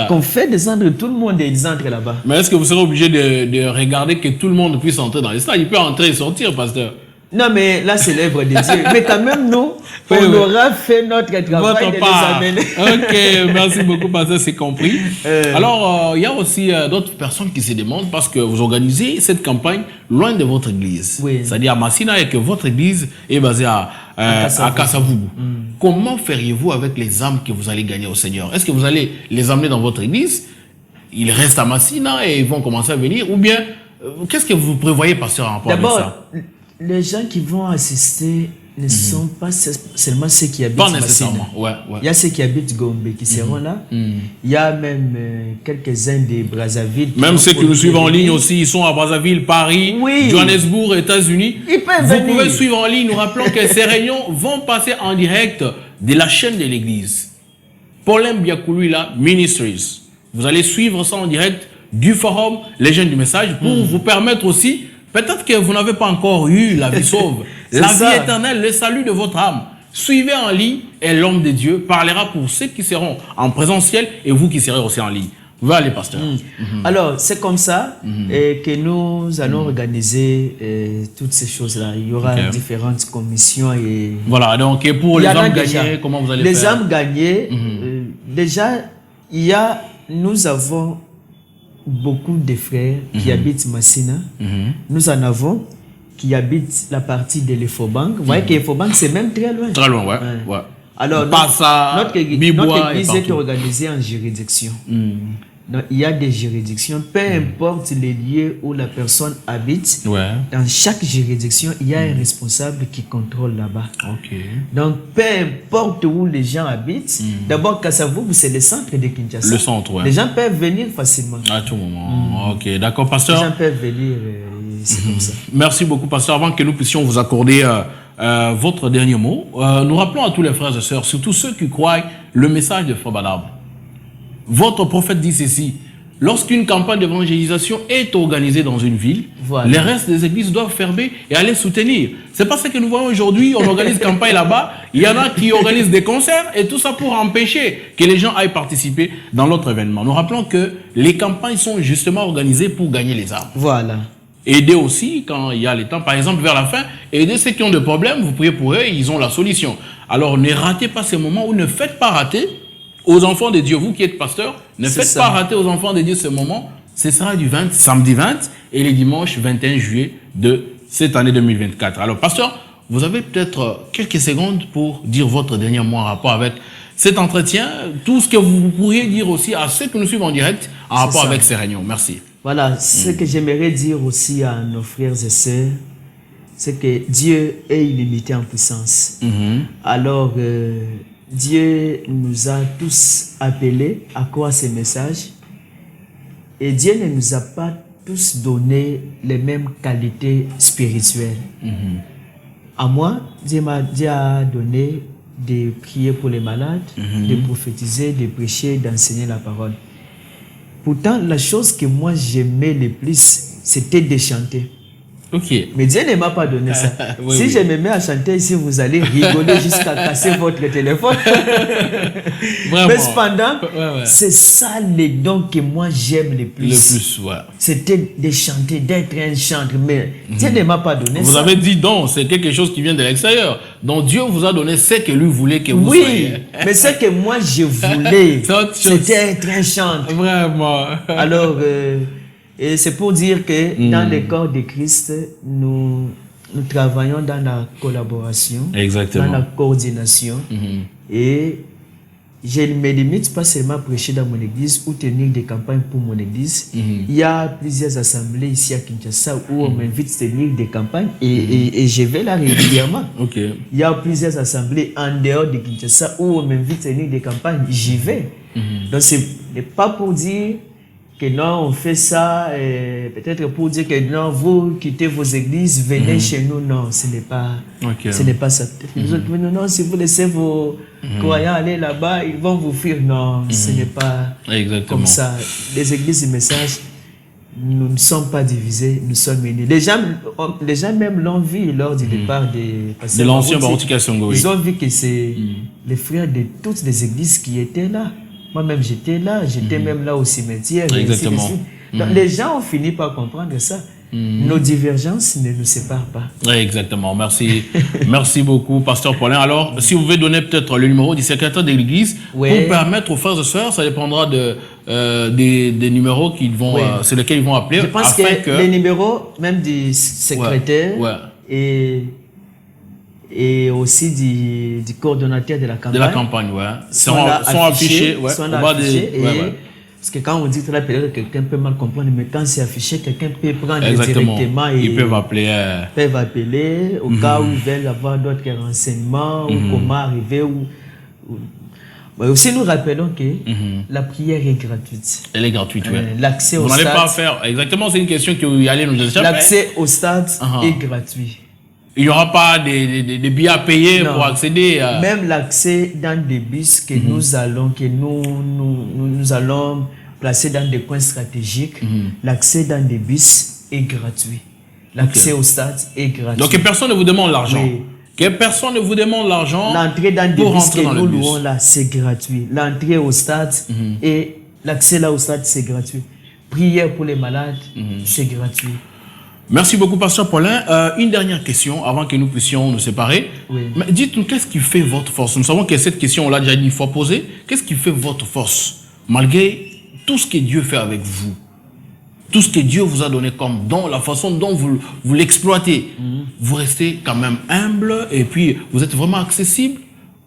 qu'on fait descendre tout le monde et ils entrent là-bas. Mais est-ce que vous serez obligé de regarder que tout le monde puisse entrer dans le stade? Il peut entrer et sortir, pasteur. Non, mais là, c'est l'œuvre de Dieu. Mais quand même, nous, on aura fait notre travail de les amener. Ok, merci beaucoup, pasteur, c'est compris. Alors, il y a aussi d'autres personnes qui se demandent, parce que vous organisez cette campagne loin de votre église. C'est-à-dire à Massina, et que votre église est basée à Kasavubu. Comment feriez-vous avec les âmes que vous allez gagner au Seigneur? Est-ce que vous allez les amener dans votre église? Ils restent à Massina et ils vont commencer à venir? Ou bien, qu'est-ce que vous prévoyez, pasteur, en rapport avec ça? Les gens qui vont assister ne sont pas seulement ceux qui habitent Massina. Pas nécessairement, Il y a ceux qui habitent Gombe qui seront là. Il y a même quelques-uns des Brazzaville. Même ceux qui nous suivent en ligne aussi, ils sont à Brazzaville, Paris, Johannesburg, États-Unis. Vous pouvez suivre en ligne. Nous rappelons que ces réunions vont passer en direct de la chaîne de l'église. Paulin Biakoulouila Ministries. Vous allez suivre ça en direct du forum Les Jeunes du Message pour vous permettre aussi. Peut-être que vous n'avez pas encore eu la vie sauve, la vie éternelle, le salut de votre âme. Suivez en ligne et l'homme de Dieu parlera pour ceux qui seront en présentiel et vous qui serez aussi en ligne. Vous allez, pasteur. Alors, c'est comme ça que nous allons organiser toutes ces choses-là. Il y aura différentes commissions. Et voilà, donc et pour les âmes gagnées, comment vous allez faire? Les âmes gagnées, déjà, nous avons beaucoup de frères qui habitent Massina. Nous en avons qui habitent la partie de l'Efobank. Vous voyez que l'Efobank, c'est même très loin. Très loin, Alors, notre église est organisée en juridiction. Donc, il y a des juridictions, peu importe les lieux où la personne habite. Dans chaque juridiction, il y a un responsable qui contrôle là-bas. Donc, peu importe où les gens habitent, d'abord, Kasavubu, c'est le centre de Kinshasa. Le centre, Les gens peuvent venir facilement. À tout moment. Ok, d'accord, pasteur. Les gens peuvent venir, c'est comme ça. Merci beaucoup, pasteur. Avant que nous puissions vous accorder votre dernier mot, nous rappelons à tous les frères et sœurs, surtout ceux qui croient le message de Frère Badab. Votre prophète dit ceci: lorsqu'une campagne d'évangélisation est organisée dans une ville, les restes des églises doivent fermer et aller soutenir. C'est pas ce que nous voyons aujourd'hui. On organise campagne là-bas. Il y en a qui organisent des concerts et tout ça pour empêcher que les gens aillent participer dans l'autre événement. Nous rappelons que les campagnes sont justement organisées pour gagner les âmes. Aider aussi quand il y a le temps, par exemple vers la fin, aider ceux qui ont des problèmes, vous priez pour eux, ils ont la solution. Alors ne ratez pas ces moments, ou ne faites pas rater aux enfants de Dieu, vous qui êtes pasteur, ne faites pas rater aux enfants de Dieu ce moment. Ce sera du samedi 20 et le dimanche 21 juillet de cette année 2024. Alors pasteur, vous avez peut-être quelques secondes pour dire votre dernier mot en rapport avec cet entretien, tout ce que vous pourriez dire aussi à ceux qui nous suivent en direct en rapport avec ces réunions. Merci. Voilà, ce que j'aimerais dire aussi à nos frères et sœurs, c'est que Dieu est illimité en puissance. Alors, Dieu nous a tous appelés à croire ces messages et Dieu ne nous a pas tous donné les mêmes qualités spirituelles. À moi, Dieu a donné de prier pour les malades, de prophétiser, de prêcher, d'enseigner la parole. Pourtant, la chose que moi j'aimais le plus, c'était de chanter. Ok. Mais Dieu ne m'a pas donné ça. Oui, si oui. je me mets à chanter ici, vous allez rigoler jusqu'à casser votre téléphone. Vraiment. Mais cependant, Ouais. c'est ça les dons que moi j'aime le plus. Le plus, ouais. C'était de chanter, d'être un chanteur. Mais Dieu ne m'a pas donné Vous ça. avez dit donc, c'est quelque chose qui vient de l'extérieur. Donc Dieu vous a donné ce que lui voulait que vous Oui, soyez. mais ce que moi je voulais, C'est autre chose. c'était être un chanteur. Vraiment. Alors, et c'est pour dire que dans le corps de Christ, nous travaillons dans la collaboration, Exactement. dans la coordination. Et je ne me limite pas seulement à prêcher dans mon église ou tenir des campagnes pour mon église. Il y a plusieurs assemblées ici à Kinshasa où on m'invite à tenir des campagnes et je vais là régulièrement. Ok. Il y a plusieurs assemblées en dehors de Kinshasa où on m'invite à tenir des campagnes, j'y vais. Donc ce n'est pas pour dire que non, on fait ça, peut-être pour dire que non, vous quittez vos églises, venez chez nous. Non, ce n'est pas, ce n'est pas ça. Vous autres, non, si vous laissez vos croyants aller là-bas, ils vont vous fuir. Non, ce n'est pas Exactement. comme ça. Les églises du message, nous ne sommes pas divisés, nous sommes unis. Les gens même l'ont vu lors du départ des De l'ancien Barotika Songo. Ils ont vu que c'est les frères de toutes les églises qui étaient là. Moi-même, j'étais là, j'étais même là au cimetière. et ainsi de Exactement. suite. Donc, les gens ont fini par comprendre ça. Nos divergences ne nous séparent pas. Oui, exactement. Merci. Merci beaucoup, Pasteur Paulin. Alors, si vous pouvez donner peut-être le numéro du secrétaire de l'Église pour permettre aux frères et sœurs, ça dépendra des numéros qu'ils vont, sur lesquels ils vont appeler. Je pense que les numéros, même du secrétaire et aussi du coordonnateur de la campagne. De la campagne, sont affichés au bas des... Parce que quand on dit tout là, peut-être quelqu'un peut mal comprendre, mais quand c'est affiché, quelqu'un peut prendre directement et ils peuvent appeler. Au cas où ils veulent avoir d'autres renseignements ou comment arriver. Mais aussi, nous rappelons que la prière est gratuite. Elle est gratuite, oui. L'accès au stade. Vous n'allez pas faire. Exactement, c'est une question que vous allez nous échapper. L'accès au stade est gratuit. Il n'y aura pas des billets à payer pour accéder à... Même l'accès dans des bus que nous allons placer dans des coins stratégiques, l'accès dans des bus est gratuit. L'accès au stade est gratuit. Donc que personne ne vous demande l'argent. Oui. Que personne ne vous demande l'argent. L'entrée dans des bus que nous louons là, c'est gratuit. L'entrée au stade et l'accès là au stade, c'est gratuit. Prière pour les malades, c'est gratuit. Merci beaucoup, Pasteur Paulin. Une dernière question avant que nous puissions nous séparer. Oui. Mais dites-nous, qu'est-ce qui fait votre force? Nous savons que cette question, on l'a déjà une fois posée. Qu'est-ce qui fait votre force malgré tout ce que Dieu fait avec vous? Tout ce que Dieu vous a donné comme don, la façon dont vous l'exploitez. Vous restez quand même humble et puis vous êtes vraiment accessible.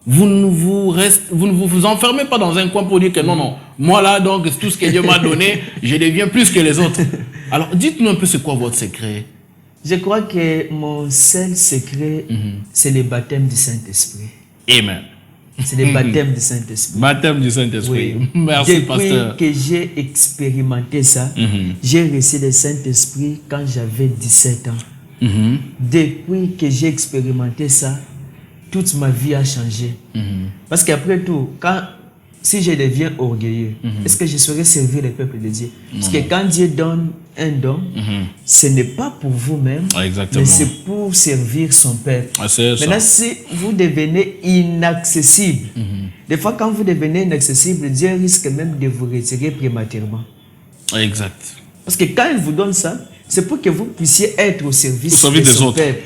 Vous ne vous enfermez pas dans un coin pour dire que non, moi là, donc, tout ce que Dieu m'a donné, je deviens plus que les autres. Alors, dites-nous un peu c'est quoi votre secret? Je crois que mon seul secret, c'est le baptême du Saint-Esprit. Amen. C'est le baptême du Saint-Esprit. Baptème du Saint-Esprit. Oui. Merci, Pasteur. Depuis que j'ai expérimenté ça, j'ai reçu le Saint-Esprit quand j'avais 17 ans. Depuis que j'ai expérimenté ça, toute ma vie a changé. Parce qu'après tout, si je deviens orgueilleux, est-ce que je saurais servir le peuple de Dieu? Parce que quand Dieu donne un don, ce n'est pas pour vous-même, mais c'est pour servir son peuple. Maintenant, si vous devenez inaccessible, des fois quand vous devenez inaccessible, Dieu risque même de vous retirer prématurément. Exact. Parce que quand il vous donne ça, c'est pour que vous puissiez être au service de son peuple.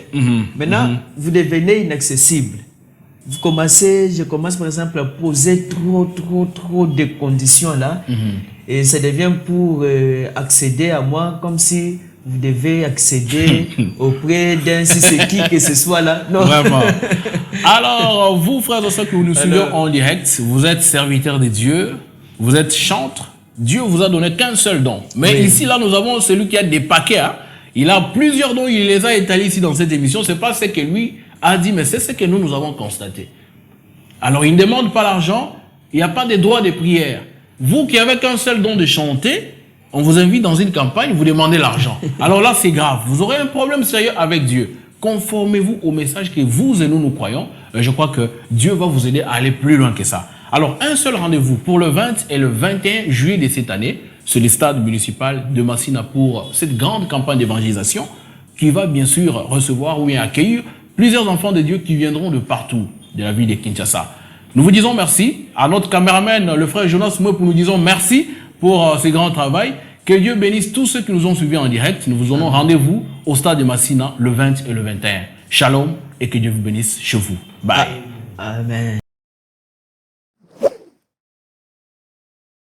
Maintenant, vous devenez inaccessible. Je commence par exemple à poser trop de conditions là. Et ça devient pour accéder à moi comme si vous devez accéder auprès d'un qui que ce soit là. Non. Vraiment. Alors, vous, frères et sœurs, que vous nous suivez en direct, vous êtes serviteurs de Dieu, vous êtes chantres. Dieu vous a donné qu'un seul don. Mais ici, là, nous avons celui qui a des paquets. Hein. Il a plusieurs dons, il les a étalés ici dans cette émission. Ce n'est pas ce que lui a dit, mais c'est ce que nous avons constaté. Alors, il ne demande pas l'argent, il n'y a pas de droit de prière. Vous qui avez qu'un seul don de chanter, on vous invite dans une campagne, vous demandez l'argent. Alors là, c'est grave. Vous aurez un problème sérieux avec Dieu. Conformez-vous au message que vous et nous croyons. Je crois que Dieu va vous aider à aller plus loin que ça. Alors, un seul rendez-vous pour le 20 et le 21 juillet de cette année, sur le stade municipal de Massina pour cette grande campagne d'évangélisation. qui va bien sûr recevoir ou bien accueillir plusieurs enfants de Dieu qui viendront de partout de la ville de Kinshasa. Nous vous disons merci. À notre caméraman, le frère Jonas Mwepou, nous disons merci pour ce grand travail. Que Dieu bénisse tous ceux qui nous ont suivis en direct. Nous vous donnons rendez-vous au stade de Massina le 20 et le 21. Shalom et que Dieu vous bénisse chez vous. Bye. Amen.